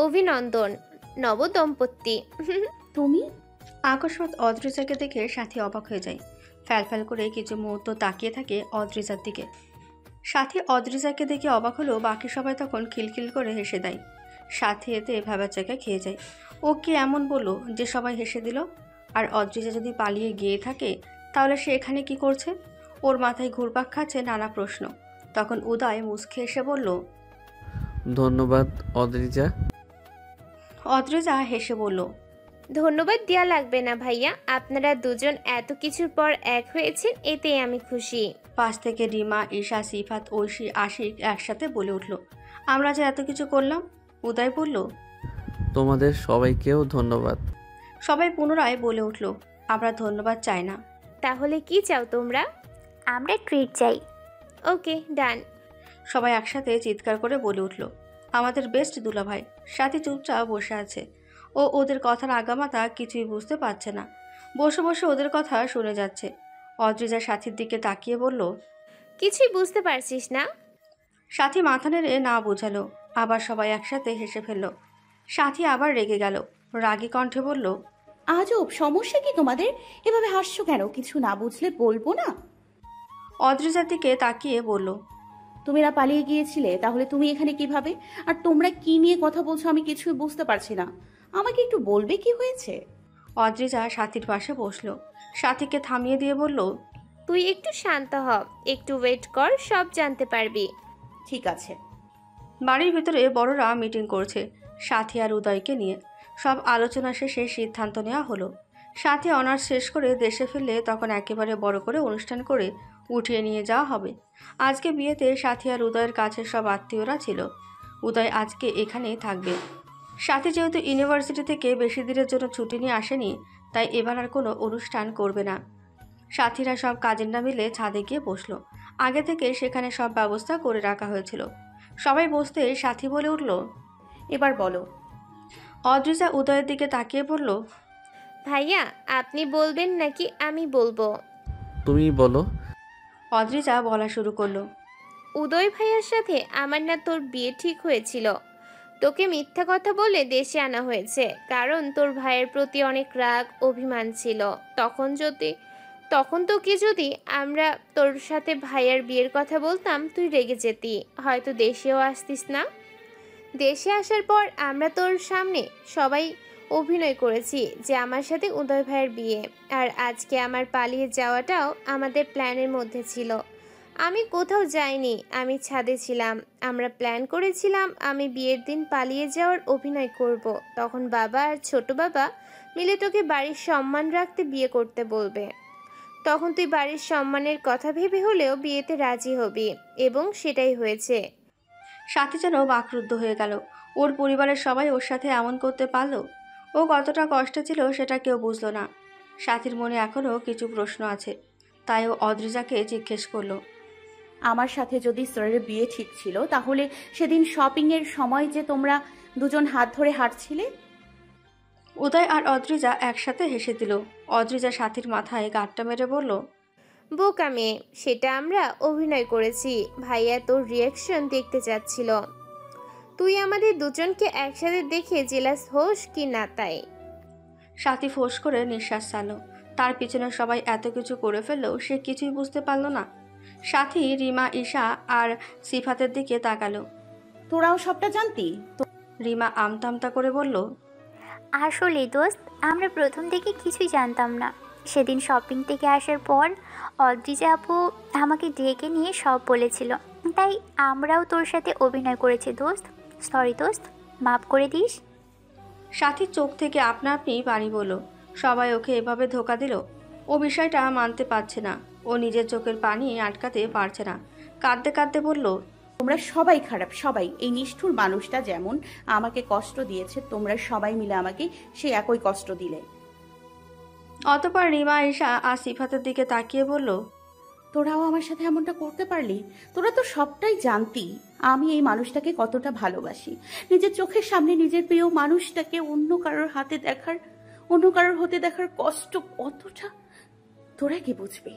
অভিনন্দন নবদম্পতি। তুমি? আকস্মাৎ অদ্রিজাকে দেখে সাথী অবাক হয়ে যায়। ফ্যালফ্যাল করে কিছু মুহূর্ত তাকিয়ে থাকে অদ্রিজার দিকে। সাথী অদ্রিজাকে দেখে অবাক হলেও বাকি সবাই তখন খিলখিল করে হেসে দেয়। সাথী এতে ভেবার জায়গায় খেয়ে যায়। ও কি এমন বলল যে সবাই হেসে দিল? আর অদ্রিজা যদি পালিয়ে গিয়ে থাকে, তাহলে সে এখানে কি করছে? ওর মাথায় ঘুরপাক খাচ্ছে নানা প্রশ্ন। তখন উদয় মুচকি এসে বলল, ধন্যবাদ অদ্রিজা। অদ্রিজা হেসে বলল, ধন্যবাদ দেওয়া লাগবে না ভাইয়া, আপনারা দুজন এত কিছুর পর এক হয়েছেন, এতেই আমি খুশি। পাশ থেকে রিমা, ঈশা, সিফাত, ঐশী, আশিক একসাথে বলে উঠল, আমরা যে এত কিছু করলাম। উদয় বলল, তোমাদের সবাইকেও ধন্যবাদ। সবাই পুনরায় বলে উঠল, আমরা ধন্যবাদ চাই না। তাহলে কি চাও তোমরা? আমরা ট্রিট চাই। ওকে ডান। সবাই একসাথে চিৎকার করে বলে উঠল, আমাদের বেস্ট দুলাভাই। সাথী চুপচাপ বসে আছে। ও ওদের কথার আগামাথা কিছুই বুঝতে পারছে না। বসে বসে ওদের কথা শুনে যাচ্ছে। অদ্রিজা সাথীর দিকে তাকিয়ে বলল, কিছুই বুঝতে পারছিস না? সাথী মাথা নেড়ে না বোঝালো। আবার সবাই একসাথে হেসে ফেলল। সাথী আবার রেগে গেল। রাগী কণ্ঠে বলল, আজব, সমস্যা কি তোমাদের? এভাবে হাসছো কেন? কিছু না বুঝলে বলবো না? অদ্রিজার দিকে তাকিয়ে বলল, তুমি না পালিয়ে গিয়েছিলে, তাহলে তুমি এখানে কিভাবে? আর তোমরা কি নিয়ে কথা বলছো আমি কিছুই বুঝতে পারছি না। আমাকে একটু বলবে কি হয়েছে? অদ্রিজা সাথীর পাশে বসলো। সাথীকে থামিয়ে দিয়ে বলল, তুই একটু শান্ত হ, একটু ওয়েট কর, সব জানতে পারবি। ঠিক আছে। বাড়ির ভিতরে বড়রা মিটিং করছে সাথী আর উদয়কে নিয়ে। সব আলোচনা শেষে সিদ্ধান্ত নেওয়া হলো, সাথী অনার্স শেষ করে দেশে ফিরলে তখন একেবারে বড় করে অনুষ্ঠান করে উঠিয়ে নিয়ে যাওয়া হবে। আজকে বিয়েতে সাথী আর উদয়ের কাছের সব আত্মীয়রা ছিল। উদয় আজকে এখানেই থাকবে। সাথী যেহেতু ইউনিভার্সিটি থেকে বেশি দিনের জন্য ছুটি নিয়ে আসেনি, তাই এবার আর কোনো অনুষ্ঠান করবে না। সাথীরা সব কাজিনরা মিলে ছাদে গিয়ে বসলো। আগে থেকে সেখানে সব ব্যবস্থা করে রাখা হয়েছিল। সবাই বসতে সাথী বলে উঠল, এবার বলো। অদ্রিজা উদয়ের দিকে তাকিয়ে বলল, ভাইয়া আপনি বলবেন নাকি আমি বলবো? তুমি বলো। অদ্রিজা বলা শুরু করলো, উদয় ভাইয়ার সাথে আমার না তোর বিয়ে ঠিক হয়েছিল। তোকে মিথ্যা কথা বলে দেশে আনা হয়েছে, কারণ তোর ভাইয়ের প্রতি অনেক রাগ অভিমান ছিল। তখন তোকে যদি আমরা তোর সাথে ভাইয়ার বিয়ের কথা বলতাম, তুই রেগে যেতি, হয়তো দেশেও আসতিস না। দেশে আসার পর আমরা তোর সামনে সবাই অভিনয় করেছি যে আমার সাথে উদয় ভাইয়ের বিয়ে, আর আজকে আমার পালিয়ে যাওয়াটাও আমাদের প্ল্যানের মধ্যে ছিল। আমি কোথাও যাইনি, আমি ছাদে ছিলাম। আমরা প্ল্যান করেছিলাম আমি বিয়ের দিন পালিয়ে যাওয়ার অভিনয় করব। তখন বাবা আর ছোট বাবা মিলে তোকে বাড়ির সম্মান রাখতে বিয়ে করতে বলবে। তখন তুই বাড়ির সম্মানের কথা ভেবে হলেও বিয়েতে রাজি হবি, এবং সেটাই হয়েছে। সাথী যেন বাকরুদ্ধ হয়ে গেল। ওর পরিবারের সবাই ওর সাথে এমন করতে পারলো? ও কতটা কষ্টে ছিল সেটা কেউ বুঝলো না। সাথীর মনে এখনও কিছু প্রশ্ন আছে, তাই ও অদ্রিজাকে জিজ্ঞেস করলো, আমার সাথে যদি স্যারের বিয়ে ঠিক ছিল, তাহলে সেদিন শপিংয়ের সময় যে তোমরা দুজন হাত ধরে হাঁটছিলে? উদয় আর অদ্রিজা একসাথে হেসে দিল। অদ্রিজা সাথীর মাথায় গাঁটটা মেরে বলল, বোকা মেয়ে, সেটা আমরা অভিনয় করেছি। ভাইয়া তোর রিয়াকশন দেখতে চাচ্ছিল, তুই আমাদের দুজনকে একসাথে দেখে জেলাস হোস কি না তাই। সাথী ফোঁস করে নিঃশ্বাস ছাড়ল। তার পিছনে সবাই এত কিছু করে ফেললেও সে কিছুই বুঝতে পারল না। সাথী রিমা, ঈশা আর সিফাতের দিকে তাকালো। তোরাও সবটা জানতি? রিমা আমতামতা করে বলল, আসলে দোস্ত, আমরা প্রথম থেকে কিছুই জানতাম না। সেদিন শপিং থেকে আসার পর অদ্রিজা আপু আমাকে ডেকে নিয়ে সব বলেছিল, তাই আমরাও তোর সাথে অভিনয় করেছি দোস্ত। সরি দোস্ত, মাফ করে দিস। সাথীর চোখ থেকে আপনা আপনি পানি বলল। সবাই ওকে এভাবে ধোকা দিল। ও বিষয়টা মানতে পারছে না। ও নিজের চোখের পানি আটকাতে পারছে না। কাঁদতে কাঁদতে বলল, তোমরা সবাই খারাপ, সবাই। এই নিষ্ঠুর মানুষটা যেমন আমাকে কষ্ট দিয়েছে, তোমরা সবাই মিলে আমাকে সে একই কষ্ট দিলে। অতঃপর রিমা, ঈশা আর সিফাতের দিকে তাকিয়ে বলল, তোরাও আমার সাথে এমনটা করতে পারলি? তোরা তো সবটাই জানতি আমি এই মানুষটাকে কতটা ভালোবাসি। নিজের চোখের সামনে নিজের প্রিয় মানুষটাকে অন্য কারোর হতে দেখার কষ্ট কতটা। তোরা কি বুঝবি?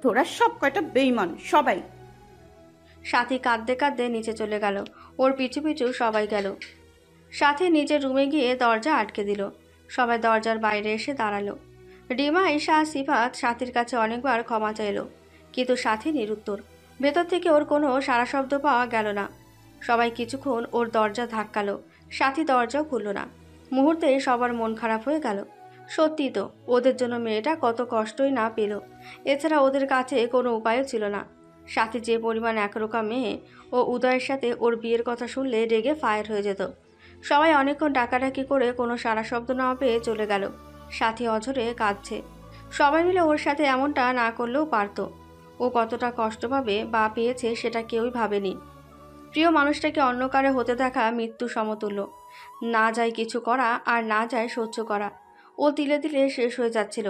তোরা সব কয়টা বেঈমান সবাই। সাথী কাঁদতে কাঁদতে নিচে চলে গেল। ওর পিছু পিছু সবাই গেল। সাথী নিজের রুমে গিয়ে দরজা আটকে দিল। সবাই দরজার বাইরে এসে দাঁড়ালো। রিমা, ঈশা, সিফাত সাথীর কাছে অনেকবার ক্ষমা চাইল, কিন্তু সাথী নিরুত্তর। ভেতর থেকে ওর কোনো সারা শব্দ পাওয়া গেল না। সবাই কিছুক্ষণ ওর দরজা ধাক্কালো, সাথী দরজাও খুলল না। মুহূর্তে সবার মন খারাপ হয়ে গেল। সত্যি তো, ওদের জন্য মেয়েটা কত কষ্টই না পেল। এছাড়া ওদের কাছে কোনো উপায়ও ছিল না। সাথী যে পরিমাণ একরোকা মেয়ে, ও উদয়ের সাথে ওর বিয়ের কথা শুনলে রেগে ফায়ার হয়ে যেত। সবাই অনেকক্ষণ ডাকাডাকি করে কোনো সারা শব্দ না পেয়ে চলে গেল। সাথী অঝরে কাঁদছে। সবাই মিলে ওর সাথে এমনটা না করলেও পারত। ও কতটা কষ্ট পাবে বা পেয়েছে সেটা কেউই ভাবেনি। প্রিয় মানুষটাকে অন্য কারে হতে দেখা মৃত্যু সমতুল্য। না যায় কিছু করা আর না যায় সহ্য করা। ও তিলে তিলে শেষ হয়ে যাচ্ছিল,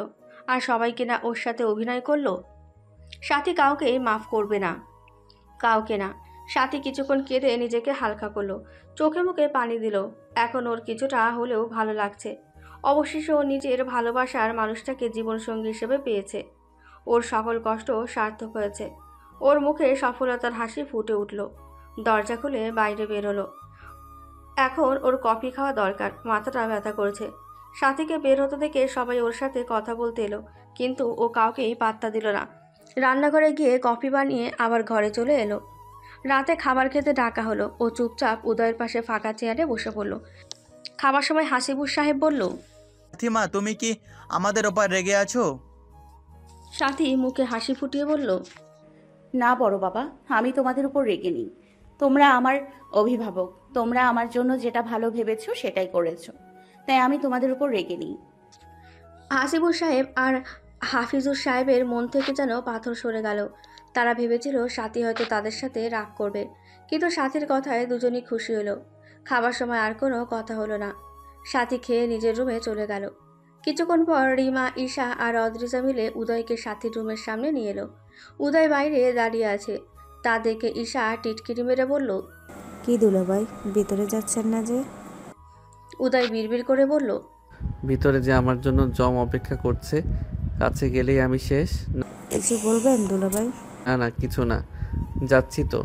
আর সবাইকে না ওর সাথে অভিনয় করলো। সাথী কাউকে মাফ করবে না, কাউকে না। সাথী কিছুক্ষণ কেঁদে নিজেকে হালকা করলো, চোখে মুখে পানি দিল। এখন ওর কিছুটা হলেও ভালো লাগছে। অবশেষে ও নিজের ভালোবাসার মানুষটাকে জীবনসঙ্গী হিসেবে পেয়েছে। ওর সকল কষ্ট সার্থক হয়েছে। ওর মুখে সফলতার হাসি ফুটে উঠল। দরজা খুলে বাইরে বেরোলো। এখন ওর কফি খাওয়া দরকার, মাথাটা ব্যথা করেছে। সাথীকে বের হতে দেখে সবাই ওর সাথে কথা বলতে এলো, কিন্তু ও কাউকেই পাত্তা দিল না। রান্নাঘরে গিয়ে কফি বানিয়ে আবার ঘরে চলে এলো। রাতে খাবার খেতে ডাকা হলো। ও চুপচাপ উদয়ের পাশে ফাঁকা চেয়ারে বসে পড়ল। খাবার সময় হাসিবুর সাহেব বলল, সাথীমা, তুমি কি আমাদের ওপর রেগে আছো? সাথী মুখে হাসি ফুটিয়ে বলল, না বড় বাবা, আমি তোমাদের উপর রেগে নেই। তোমরা আমার অভিভাবক, তোমরা আমার জন্য যেটা ভালো ভেবেছো সেটাই করেছো, তাই আমি তোমাদের উপর রেগে নেই। হাসিবুর সাহেব আর হাফিজুর সাহেবের মন থেকে যেন পাথর সরে গেল। তারা ভেবেছিল সাথী হয়তো তাদের সাথে রাগ করবে, কিন্তু সাথীর কথায় দুজনই খুশি হলো। খাবার সময় আর কোনো কথা হলো না। সাথী খেয়ে নিজের রুমে চলে গেল। কিছুক্ষণ পর রিমা, ঈশা আর অদ্রিজা মিলে উদয়কে সাথীর রুমের সামনে নিয়ে এলো। উদয় বাইরে দাঁড়িয়ে আছে। তা দেখে ঈশা টিটকিরি মেরে বলল, কি দুলাভাই, ভিতরে যাচ্ছেন না যে? উদয় বিড়বিড় করে বলল, ভিতরে যে আমার জন্য জম অপেক্ষা করছে, কাছে গেলেই আমি শেষ। কিছু বলবেন দুলাভাই? না না, কিছু না, যাচ্ছি তো।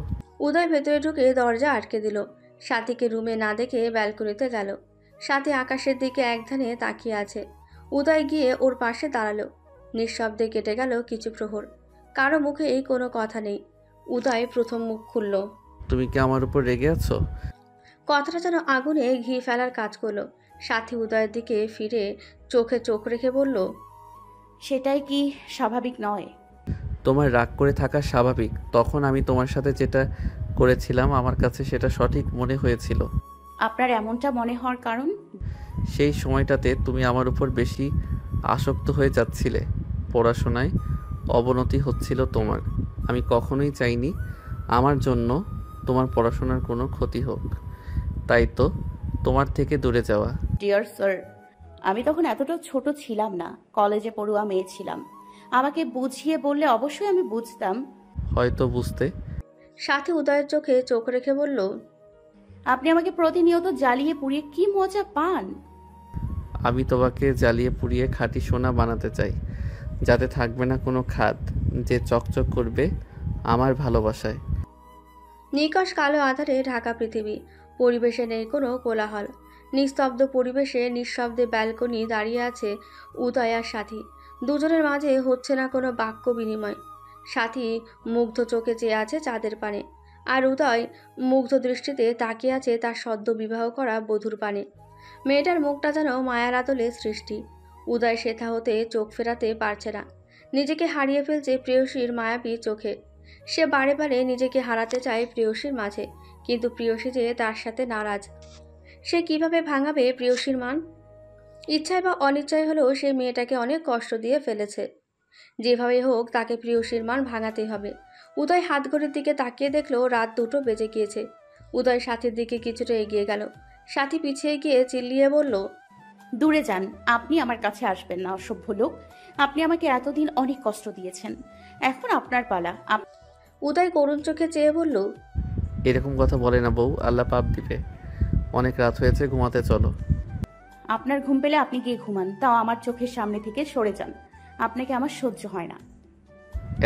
উদয় ভেতরে ঢুকে দরজা আটকে দিল। সাথীকে রুমে না দেখে ব্যালকনিতে গেল। সাথী আকাশের দিকে একধানে তাকিয়ে আছে। উদয় গিয়ে ওর পাশে দাঁড়ালো। নিঃশব্দে কেটে গেল কিছু প্রহর। কারো মুখেই কোনো কথা নেই। উদয় প্রথম মুখ খুলল। তুমি কি আমার উপর রেগে আছো? কথাটা যেন আগুনে ঘি ফেলার কাজ করলো। সাথী উদয়ের দিকে ফিরে চোখে চোখ রেখে বলল, সেটাই কি স্বাভাবিক নয়? তোমার রাগ করে থাকা স্বাভাবিক। তখন আমি তোমার সাথে যেটা করেছিলাম আমার কাছে সেটা সঠিক মনে হয়েছিল। আপনার এমনটা মনে হওয়ার কারণ? সেই সময়টাতে তুমি আমার উপর বেশি আসক্ত হয়ে যাচ্ছিলে। পড়াশোনায় অবনতি হচ্ছিল তোমার। আমি কখনোই চাইনি আমার জন্য তোমার পড়াশোনার কোনো ক্ষতি হোক, তাই তো তোমার থেকে দূরে যাওয়া। ডিয়ার স্যার, আমি তখন এতটা ছোট ছিলাম না, কলেজে পড়ুয়া মেয়ে ছিলাম। আমাকে বুঝিয়ে বললে অবশ্যই আমি বুঝতাম। হয়তো বুঝতে। সাথী উদয়ের চোখে চোখ রেখে বলল, আপনি আমাকে প্রতিনিয়ত জ্বালিয়ে পুড়িয়ে কি মজা পান? আমি তোমাকে জ্বালিয়ে পুড়িয়ে খাঁটি সোনা বানাতে চাই, যাতে থাকবে না কোনো খাদ, যে চকচক করবে আমার ভালোবাসায়। নিকশ কালো আধারে ঢাকা পৃথিবী। পরিবেশে নেই কোনো কোলাহল। নিস্তব্ধ পরিবেশে নিঃশব্দে ব্যালকনি দাঁড়িয়ে আছে উদয় আর সাথী। দুজনের মাঝে হচ্ছে না কোনো বাক্য বিনিময়। সাথী মুগ্ধ চোখে চেয়ে আছে চাঁদের পানে, আর উদয় মুগ্ধ দৃষ্টিতে তাকিয়ে আছে তার সদ্য বিবাহ করা বধূর পানে। মেয়েটার মুখটা যেন মায়ার আদলে সৃষ্টি। উদয় সেথা হতে চোখ ফেরাতে পারছে না। নিজেকে হারিয়ে ফেলছে প্রেয়সীর মায়াবী চোখে। সে বারে বারে নিজেকে হারাতে চায় প্রেয়সীর মাঝে, কিন্তু প্রেয়সী যে তার সাথে নারাজ। সে কিভাবে ভাঙাবে প্রেয়সীর মান? ইচ্ছায় বা অনিচ্ছায় হলেও সে মেয়েটাকে অনেক কষ্ট দিয়ে ফেলেছে। যেভাবে হোক তাকে প্রেয়সীর মান ভাঙাতেই হবে। উদয় হাত ঘড়ির দিকে তাকিয়ে দেখলো রাত 2টো বেজে গিয়েছে। উদয় সাথীর দিকে কিছুটা এগিয়ে গেল। সাথী পিছিয়ে গিয়ে চিল্লিয়ে বলল, দূরে যান, আপনি আমার কাছে আসবেন না, অসভ্য লোক। আপনি আমাকে এতদিন অনেক কষ্ট দিয়েছেন, এখন আপনার পালা। উদয় করুণ চোখে চেয়ে বলল, এরকম কথা বলে না বউ, আল্লাহ পাপ দিবে। অনেক রাত হয়েছে, ঘুমাতে চলো। আপনার ঘুম পেলে আপনি গিয়ে ঘুমান, তাও আমার চোখের সামনে থেকে সরে যান। আপনাকে আমার সহ্য হয় না।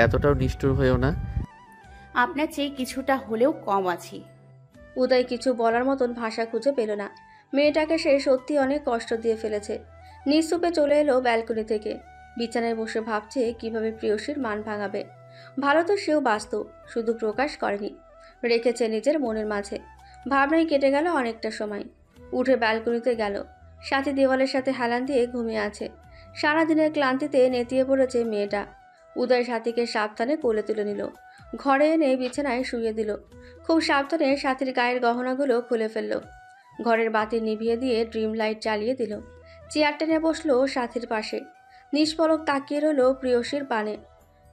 এতটাও নিষ্ঠুর হয়েও না। আপনার চেয়ে কিছুটা হলেও কম আছি। উদয় কিছু বলার মতন ভাষা খুঁজে পেল না। মেয়েটাকে সে সত্যি অনেক কষ্ট দিয়ে ফেলেছে। নিঃসুপে চলে এলো ব্যালকনি থেকে। বিছানায় বসে ভাবছে কিভাবে প্রিয়সীর মান ভাঙাবে। ভালো তো সেও বাঁচত, শুধু প্রকাশ করেনি, রেখেছে নিজের মনের মাঝে। ভাবনায় কেটে গেল অনেকটা সময়। উঠে ব্যালকনিতে গেল। সাথী দেওয়ালের সাথে হেলান দিয়ে ঘুমিয়ে আছে। সারাদিনের ক্লান্তিতে নেতিয়ে পড়েছে মেয়েটা। উদয় সাথীকে সাবধানে কোলে তুলে নিল, ঘরে এনে বিছানায় শুয়ে দিল। খুব সাবধানে সাথীর গায়ের গহনাগুলো খুলে ফেলল। ঘরের বাতি নিভিয়ে দিয়ে ড্রিম লাইট জ্বালিয়ে দিল। চেয়ার টেনে বসলো সাথীর পাশে। নিষ্পলক তাকিয়ে রইল প্রিয়সীর পানে।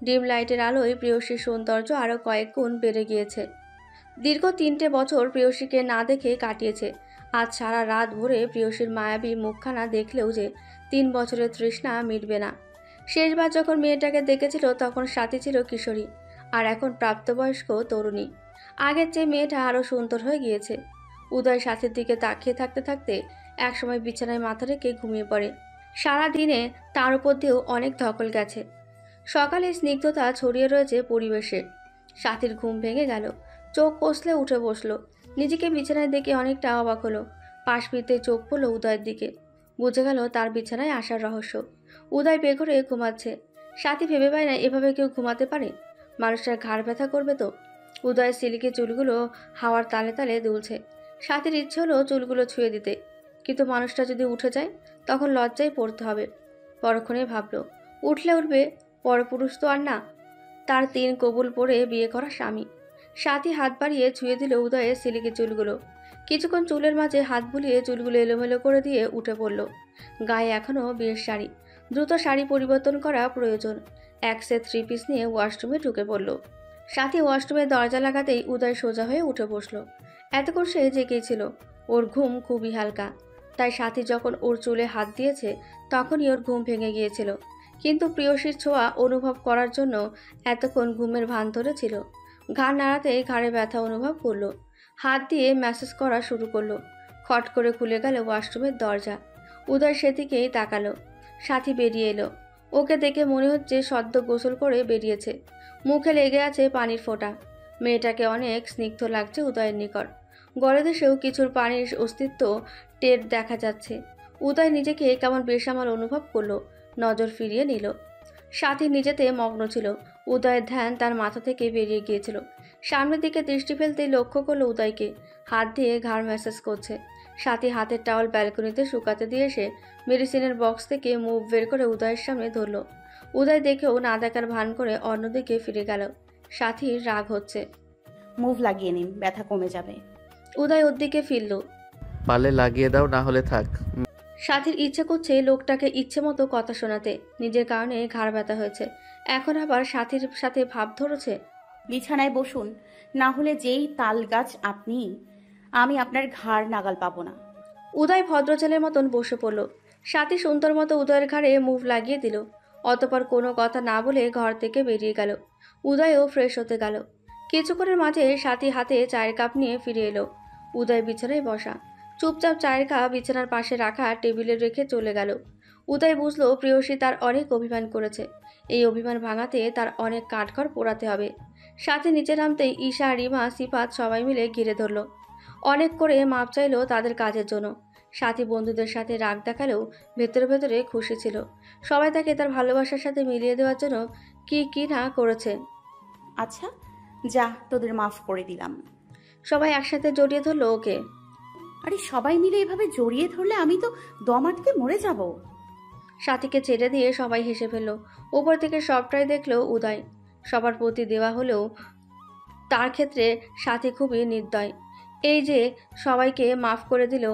ডিম লাইটের আলোয় প্রিয়সীর সৌন্দর্য আরও কয়েক গুণ বেড়ে গিয়েছে। দীর্ঘ 3টে বছর প্রিয়সীকে না দেখে কাটিয়েছে। আজ সারা রাত ভরে প্রিয়সীর মায়াবী মুখখানা দেখলেও যে 3 বছরের তৃষ্ণা মিটবে না। শেষবার যখন মেয়েটাকে দেখেছিল তখন সাথী ছিল কিশোরী, আর এখন প্রাপ্তবয়স্ক তরুণী। আগের চেয়ে মেয়েটা আরও সুন্দর হয়ে গিয়েছে। উদয় সাথীর দিকে তাকিয়ে থাকতে থাকতে একসময় বিছানায় মাথা রেখে ঘুমিয়ে পড়ে। সারা দিনে তার উপর দিয়েও অনেক ধকল গেছে। সকালে স্নিগ্ধতা ছড়িয়ে রয়েছে পরিবেশে। সাথীর ঘুম ভেঙে গেল। চোখ কষলে উঠে বসলো। নিজেকে বিছানায় দেখে অনেকটা অবাক হলো। পাশ ফিরতে চোখ পড়ল উদয়ের দিকে। বুঝে গেল তার বিছানায় আসার রহস্য। উদয় বেঘরে ঘুমাচ্ছে। সাথী ভেবে পায় না এভাবে কেউ ঘুমাতে পারে। মানুষটার ঘাড় ব্যথা করবে তো। উদয়ের সিল্কে চুলগুলো হাওয়ার তালে তালে দুলছে। সাথীর ইচ্ছে হলো চুলগুলো ছুঁয়ে দিতে, কিন্তু মানুষটা যদি উঠে যায় তখন লজ্জায় পড়তে হবে। পরক্ষণে ভাবল, উঠলে উঠবে, পরপুরুষ তো আর না। তার 3 কবুল পড়ে বিয়ে করা স্বামী। সাথী হাত বাড়িয়ে ছুঁয়ে দিল উদয়ের সিল্কের চুলগুলো। কিছুক্ষণ চুলের মাঝে হাত বুলিয়ে চুলগুলো এলোমেলো করে দিয়ে উঠে পড়ল। গায়ে এখনও বিয়ের শাড়ি। দ্রুত শাড়ি পরিবর্তন করা প্রয়োজন। এক সেট 3 পিস নিয়ে ওয়াশরুমে ঢুকে পড়ল। সাথী ওয়াশরুমের দরজা লাগাতেই উদয় সোজা হয়ে উঠে বসল। এতক্ষণ সে জেগেই ছিল। ওর ঘুম খুবই হালকা, তাই সাথী যখন ওর চুলে হাত দিয়েছে তখনই ওর ঘুম ভেঙে গিয়েছিল। কিন্তু প্রিয়সীর ছোঁয়া অনুভব করার জন্য এতক্ষণ ঘুমের ভান ধরেছিল। ঘাড় নাড়াতে ঘাড়ে ব্যথা অনুভব করলো। হাত দিয়ে ম্যাসেজ করা শুরু করলো। খট করে খুলে গেল ওয়াশরুমের দরজা। উদয় সেদিকেই তাকালো। সাথী বেরিয়ে এলো। ওকে দেখে মনে হচ্ছে সদ্য গোসল করে বেরিয়েছে। মুখে লেগে আছে পানির ফোঁটা। মেয়েটাকে অনেক স্নিগ্ধ লাগছে উদয়ের নিকট। গলদেশেও কিছুর পানির অস্তিত্ব টের দেখা যাচ্ছে। উদয় নিজেকে কেমন বেসামাল অনুভব করলো। নজর ফিরিয়ে নিল। সাথী নিজেতে মগ্ন ছিল। উদয়ের ধ্যান তার মাথা থেকে বেরিয়ে গিয়েছিল। সামনের দিকে দৃষ্টি ফেলতেই লক্ষ্য করলো উদয়কে হাত দিয়ে ঘাড় ম্যাসাজ করছে। সাথী হাতের টাওয়াল ব্যালকনিতে শুকাতে দিয়ে এসে মেডিসিনের বক্স থেকে মুভ বের করে উদয়ের সামনে ধরল। উদয় দেখেও না দেখার ভান করে অন্যদিকে ফিরে গেল। সাথীর রাগ হচ্ছে। মুভ লাগিয়ে নিন, ব্যথা কমে যাবে। উদয় ওর দিকে ফিরল। পারলে লাগিয়ে দাও, না হলে থাক। সাথীর ইচ্ছে করছে লোকটাকে ইচ্ছে মতো কথা শোনাতে। নিজের কারণে ঘাড় ব্যথা হয়েছে, এখন আবার সাথীর সাথে ভাব ধরেছে। বিছানায় বসুন, না হলে যেই তাল গাছ আপনি, আমি আপনার ঘাড় নাগাল পাবো না। উদয় ভদ্রছেলের মতন বসে পড়ল। সাথী সুন্দর মতো উদয়ের ঘাড়ে মুভ লাগিয়ে দিল। অতপর কোনো কথা না বলে ঘর থেকে বেরিয়ে গেল। উদয়ও ফ্রেশ হতে গেল। কিছুক্ষণের মাঝে সাথী হাতে চায়ের কাপ নিয়ে ফিরে এলো। উদয় বিছানায় বসা। চুপচাপ চায়ের কাপ বিছানার পাশে রাখা টেবিলে রেখে চলে গেল। উদয় বুঝলো প্রিয়সী তার অনেক অভিমান করেছে। এই অভিমান ভাঙাতে তার অনেক কাঠখড় পোড়াতে হবে। সাথে নিচে নামতেই ঈশা, রিমা, সিফাত সবাই মিলে ঘিরে ধরল। অনেক করে মাপ চাইলো তাদের কাজের জন্য। সাথী বন্ধুদের সাথে রাগ দেখালেও ভেতরে ভেতরে খুশি ছিল। সবাই তাকে তার ভালোবাসার সাথে মিলিয়ে দেওয়ার জন্য কি কি না করেছে। আচ্ছা যা, তোদের মাফ করে দিলাম। সবাই একসাথে জড়িয়ে ধরলো ওকে। আরে সবাই মিলে এভাবে জড়িয়ে ধরলে আমি তো দম আটকে মরে যাব। সাথীকে ছেড়ে দিয়ে সবাই হেসে ফেলল। উপর থেকে সবটাই দেখলো উদয়। সবার প্রতি দেওয়া হলেও তার ক্ষেত্রে সাথী খুবই নির্দয়। এই যে সবাইকে মাফ করে দিল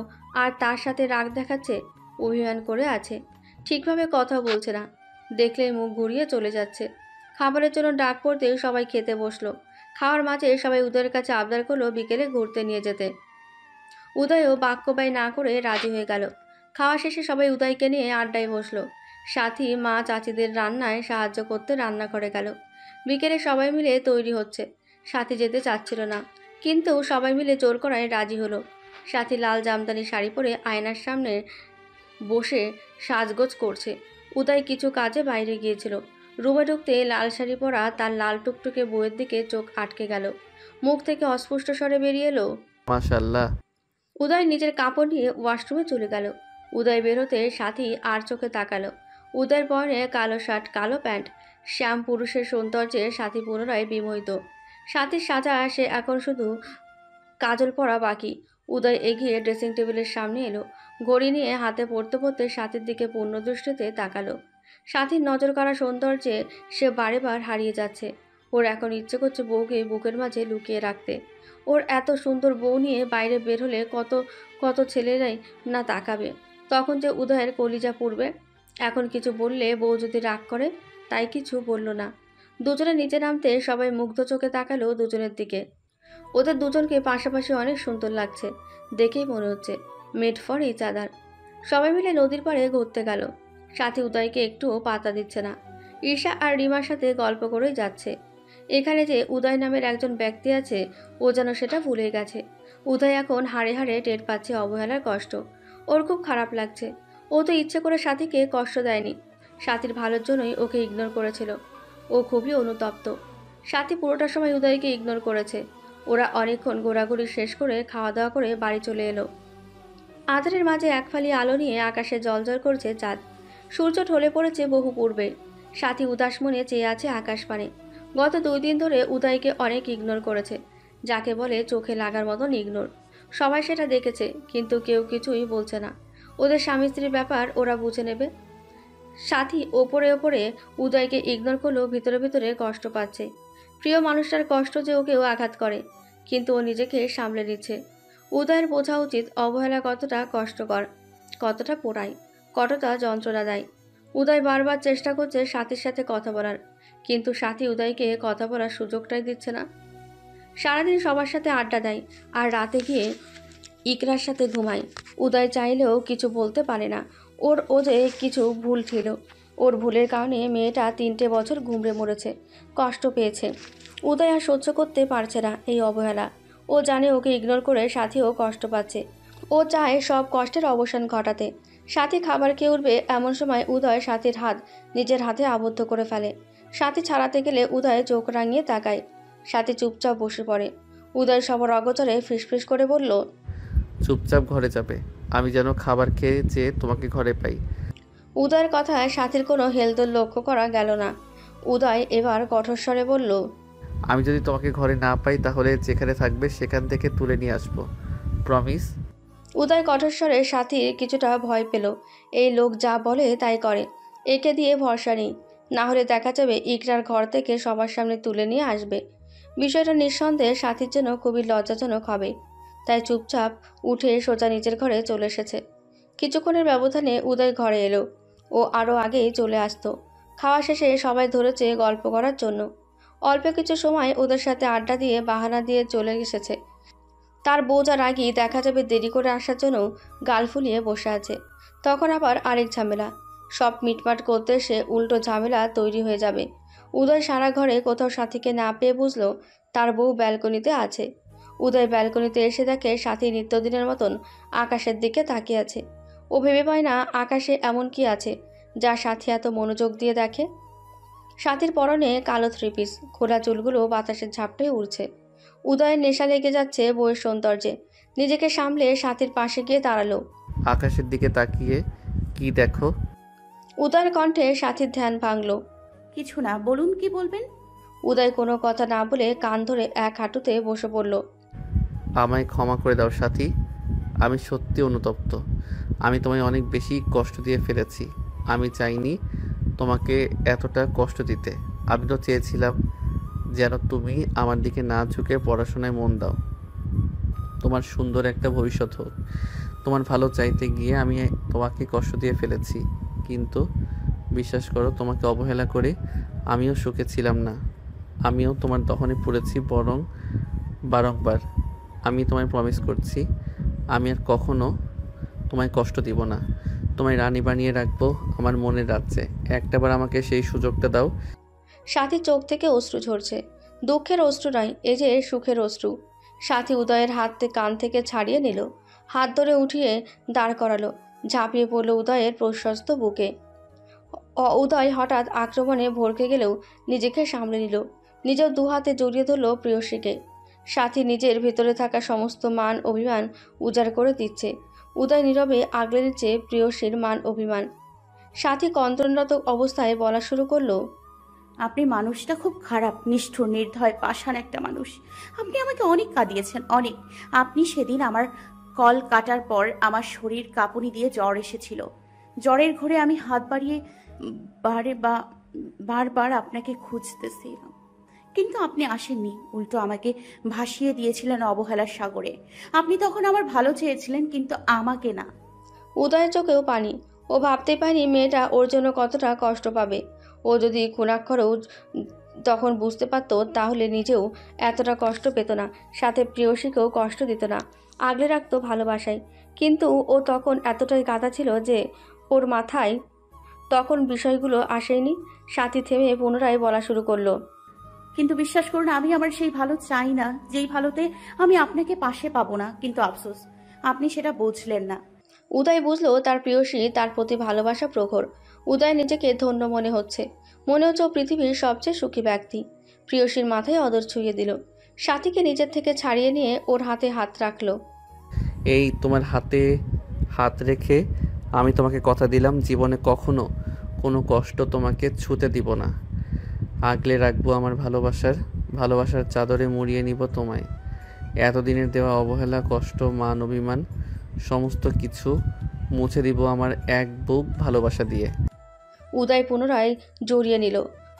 আর তার সাথে রাগ দেখাচ্ছে, অভিমান করে আছে, ঠিকভাবে কথা বলছে না, দেখলেই মুখ ঘুরিয়ে চলে যাচ্ছে। খাবারের জন্য ডাক পড়তে সবাই খেতে বসলো। খাওয়ার মাঝে সবাই উদয়ের কাছে আবদার করলো বিকেলে ঘুরতে নিয়ে যেতে। উদয়ও বাক্য ব্যয় না করে রাজি হয়ে গেল। খাওয়া শেষে সবাই উদয়কে নিয়ে আড্ডায় বসলো। সাথী মা চাচিদের রান্নায় সাহায্য করতে রান্নাঘরে গেল। বিকেলে সবাই মিলে তৈরি হচ্ছে। সাথী যেতে চাচ্ছিল না, কিন্তু সবাই মিলে জোর করায় রাজি হলো। সাথী লাল জামদানি শাড়ি পরে আয়নার সামনে বসে সাজগোজ করছে। উদয় কিছু কাজে বাইরে গিয়েছিল। রুমে ঢুকতে লাল শাড়ি পরা তার লাল টুকটুকে বউয়ের দিকে চোখ আটকে গেল। মুখ থেকে অস্পষ্ট স্বরে বেরিয়ে এলো, মাশাআল্লাহ। উদয় নিজের কাপড় নিয়ে ওয়াশরুমে চলে গেল। উদয় বেরোতে সাথী আর চোখে তাকালো। উদয়ের পরনে কালো শার্ট, কালো প্যান্ট। শ্যাম পুরুষের সৌন্দর্যে সাথী পুনরায় বিমোহিত। সাথীর সাজা সে এখন শুধু কাজল পরা বাকি। উদয় এগিয়ে ড্রেসিং টেবিলের সামনে এলো। ঘড়ি নিয়ে হাতে পড়তে পড়তে সাথীর দিকে পূর্ণ দৃষ্টিতে তাকালো। সাথীর নজর কাড়া সৌন্দর্যে সে বারে বার হারিয়ে যাচ্ছে। ওর এখন ইচ্ছে করছে বউকে বুকের মাঝে লুকিয়ে রাখতে। ওর এত সুন্দর বউ নিয়ে বাইরে বের হলে কত কত ছেলেরাই না তাকাবে। তখন যে উদয়ের কলিজা পুড়বে। এখন কিছু বললে বউ যদি রাগ করে, তাই কিছু বলল না। দুজনে নিচে নামতে সবাই মুগ্ধ চোখে তাকালো দুজনের দিকে। ওদের দুজনকে পাশাপাশি অনেক সুন্দর লাগছে, দেখেই মনে হচ্ছে মেড ফর ইচ আদার। সবাই মিলে নদীর পাড়ে ঘুরতে গেল। সাথী উদয়কে একটুও পাত্তা দিচ্ছে না। ঈশা আর রিমার সাথে গল্প করেই যাচ্ছে। এখানে যে উদয় নামের একজন ব্যক্তি আছে, ও যেন সেটা ভুলে গেছে। উদয় এখন হাড়ে হাড়ে টের পাচ্ছে অবহেলার কষ্ট। ওর খুব খারাপ লাগছে। ও তো ইচ্ছে করে সাথীকে কষ্ট দেয়নি। সাথীর ভালোর জন্যই ওকে ইগনোর করেছিল। ও খুবই অনুতপ্ত। সাথী পুরোটা সময় উদয়কে ইগনোর করেছে। ওরা অনেকক্ষণ ঘোরাঘুরি শেষ করে খাওয়া দাওয়া করে বাড়ি চলে এলো। আঁধারের মাঝে এক ফালি আলো নিয়ে আকাশে জ্বলজ্বল করছে চাঁদ। সূর্য ঢলে পড়েছে বহু পূর্বে। সাথী উদাস মনে চেয়ে আছে আকাশ পানে। গত 2 দিন ধরে উদয়কে অনেক ইগনোর করেছে, যাকে বলে চোখে লাগার মতন ইগনোর। সবাই সেটা দেখেছে, কিন্তু কেউ কিছুই বলছে না। ওদের স্বামী স্ত্রীর ব্যাপার ওরা বুঝে নেবে। সাথী ওপরে ওপরে উদয়কে ইগনোর করলেও ভিতরে ভিতরে কষ্ট পাচ্ছে। প্রিয় মানুষটার কষ্ট যে ওকেও আঘাত করে, কিন্তু ও নিজেকে সামলে নিচ্ছে। উদয়ের বোঝা উচিত অবহেলা কতটা কষ্টকর, কতটা পোড়ায়, কতটা যন্ত্রণা দেয়। উদয় বারবার চেষ্টা করছে সাথীর সাথে কথা বলার, কিন্তু সাথী উদয়কে কথা বলার সুযোগটাই দিচ্ছে না। সারাদিন সবার সাথে আড্ডা দেয়, আর রাতে গিয়ে ইকরার সাথে ঘুমায়। উদয় চাইলেও কিছু বলতে পারে না। ও যে কিছু ভুল ছিল। ওর ভুলের কারণে মেয়েটা 3টে বছর ঘুমড়ে মরেছে, কষ্ট পেয়েছে। উদয় আর সহ্য করতে পারছে না এই অবহেলা। ও জানে ওকে ইগনোর করে সাথীও কষ্ট পাচ্ছে। ও চায় সব কষ্টের অবসান ঘটাতে। সাথী খাবার খেয়ে উঠবে এমন সময় উদয় সাথীর হাত নিজের হাতে আবদ্ধ করে ফেলে। সাথী ছাড়াতে গেলে উদয় চোখ রাঙিয়ে তাকায়। সাথী চুপচাপ বসে পড়ে। উদয় সবার অগোচরে ফিসফিস করে বলল, চুপচাপ ঘরে যাবে, আমি যেন খাবার খেয়ে যে তোমাকে ঘরে পাই। উদয়ের কথায় সাথীর কোনো হেলদোল লক্ষ্য করা গেল না। উদয় এবার কঠোর স্বরে বলল, আমি যদি তোমাকে ঘরে না পাই তাহলে যেখানে থাকবে সেখান থেকে তুলে নিয়ে আসবো, প্রমিস। উদয় কঠোর স্বরে সাথীর কিছুটা ভয় পেল। এই লোক যা বলে তাই করে, একে দিয়ে ভরসা নেই। না হলে দেখা যাবে ইকরার ঘর থেকে সবার সামনে তুলে নিয়ে আসবে। বিষয়টা নিঃসন্দেহে সাথীর জন্য খুবই লজ্জাজনক হবে। তাই চুপচাপ উঠে সোজা নিজের ঘরে চলে এসেছে। কিছুক্ষণের ব্যবধানে উদয় ঘরে এলো। ও আরও আগেই চলে আসতো। খাওয়া শেষে সবাই ধরেছে গল্প করার জন্য। অল্প কিছু সময় ওদের সাথে আড্ডা দিয়ে বাহানা দিয়ে চলে এসেছে। তার বউ যা রাগী, দেখা যাবে দেরি করে আসার জন্য গাল ফুলিয়ে বসে আছে। তখন আবার আরেক ঝামেলা। সব মিটমাট করতে সে উল্টো ঝামেলা তৈরি হয়ে যাবে। উদয় সারা ঘরে কোথাও সাথীকে না পেয়ে বুঝলো তার বউ ব্যালকনিতে আছে। উদয় ব্যালকনিতে এসে দেখে সাথী নিত্যদিনের মতন আকাশের দিকে তাকিয়ে আছে। ও ভেবে পায় না আকাশে এমন কি আছে যা সাথী এত মনোযোগ দিয়ে দেখে। সাথীর পরনে কালো 3 পিস, খোলা চুলগুলো বাতাসের ঝাপটায় উড়ছে। উদয়ের নেশা লেগে যাচ্ছে বউয়ের সৌন্দর্যে। নিজেকে সামলে সাথীর পাশে গিয়ে দাঁড়ালো। আকাশের দিকে তাকিয়ে কি দেখো? উদয়ের কণ্ঠে সাথীর ধ্যান ভাঙল। কিছু না, বলুন কি বলবেন। উদয় কোনো কথা না বলে কান ধরে এক হাঁটুতে বসে পড়ল। আমায় ক্ষমা করে দাও সাথী, আমি সত্যি অনুতপ্ত। আমি তোমায় অনেক বেশি কষ্ট দিয়ে ফেলেছি। আমি চাইনি তোমাকে এতটা কষ্ট দিতে। আমি তো চেয়েছিলাম যেন তুমি আমার দিকে না ঝুঁকে পড়াশোনায় মন দাও, তোমার সুন্দর একটা ভবিষ্যৎ হোক। তোমার ভালো চাইতে গিয়ে আমি তোমাকে কষ্ট দিয়ে ফেলেছি, কিন্তু বিশ্বাস করো তোমাকে অবহেলা করে আমিও সুখে ছিলাম না। আমিও তোমার দহনে পড়েছি বারংবার। আমি তোমায় প্রমিস করছি আমি আর কখনো তোমায় কষ্ট দিব না, তোমায় রানী বানিয়ে রাখবো আমার মনের রাজ্যে। একটাবার আমাকে সেই সুযোগটা দাও। সাথীর চোখ থেকে অশ্রু ঝরছে। দুঃখের অশ্রু নয়, এ যে সুখের অশ্রু। সাথী উদয়ের হাত কান থেকে ছাড়িয়ে নিল, হাত ধরে উঠিয়ে দাঁড় করালো, ঝাঁপিয়ে পড়ল উদয়ের প্রশস্ত বুকে। উদয় হঠাৎ আক্রমণে ভড়কে গেলেও নিজেকে সামলে নিল, নিজের দু হাতে জড়িয়ে ধরল প্রিয়সীকে। সাথী নিজের ভেতরে থাকা সমস্ত মান অভিমান উজাড় করে দিচ্ছে। উদয় নীরবে আগলে নিচ্ছে প্রিয়সীর মান অভিমান। সাথী কন্ত্রণরত অবস্থায় বলা শুরু করলো, আপনি মানুষটা খুব খারাপ, নিষ্ঠুর, নির্দয়, পাষাণ একটা মানুষ। আপনি আমাকে অনেক কাঁদিয়েছেন, অনেক। আপনি সেদিন আমার কল কাটার পর আমার শরীর কাঁপুনি দিয়ে জ্বর এসেছিল। জ্বরের ঘোরে আমি হাত বাড়িয়ে বারবার আপনাকে খুঁজতেছিলাম, কিন্তু আপনি আসেননি, উল্টো আমাকে ভাসিয়ে দিয়েছিলেন অবহেলার সাগরে। আপনি তখন আমার ভালো চেয়েছিলেন, কিন্তু আমাকে না। উদয়ের চোখেও পানি। ও ভাবতে পারেনি মেয়েটা ওর জন্য কতটা কষ্ট পাবে। ও যদি খুনাক্ষরেও তখন বুঝতে পারত, তাহলে নিজেও এতটা কষ্ট পেত না, সাথে প্রিয়সীকেও কষ্ট দিত না, আগলে রাখতো ভালোবাসায়। কিন্তু ও তখন এতটাই কাঁদা ছিল যে ওর মাথায় তখন বিষয়গুলো আসেনি। সাথী থেমে পুনরায় বলা শুরু করলো, কিন্তু বিশ্বাস করুন, আমি আমার সেই ভালো চাই না, যেই ভালোতে আমি আপনাকে পাশে পাবো না। কিন্তু আফসোস, আপনি সেটা বুঝলেন না। উদয় বুঝলো তার প্রিয়সী তার প্রতি ভালোবাসা প্রখর। উদয় নিজেকে ধন্য মনে হচ্ছে, মনে হচ্ছে ও পৃথিবীর সবচেয়ে সুখী ব্যক্তি। প্রিয়সীর মাথায় অদর ছুঁয়ে দিল, সাথীকে নিজের থেকে ছাড়িয়ে নিয়ে ওর হাতে হাত রাখলো। এই তোমার হাতে হাত রেখে আমি তোমাকে কথা দিলাম, জীবনে কখনো কোনো কষ্ট তোমাকে ছুঁতে দিব না। আগলে রাখবো আমার ভালোবাসার চাদরে মুড়িয়ে নিব তোমায়। এতদিনের দেওয়া অবহেলা, কষ্ট, মান অভিমান সমস্ত কিছু মুছে দিব আমার এক বুক ভালোবাসা দিয়ে। উদয় পুনরায় জড়িয়ে নিল।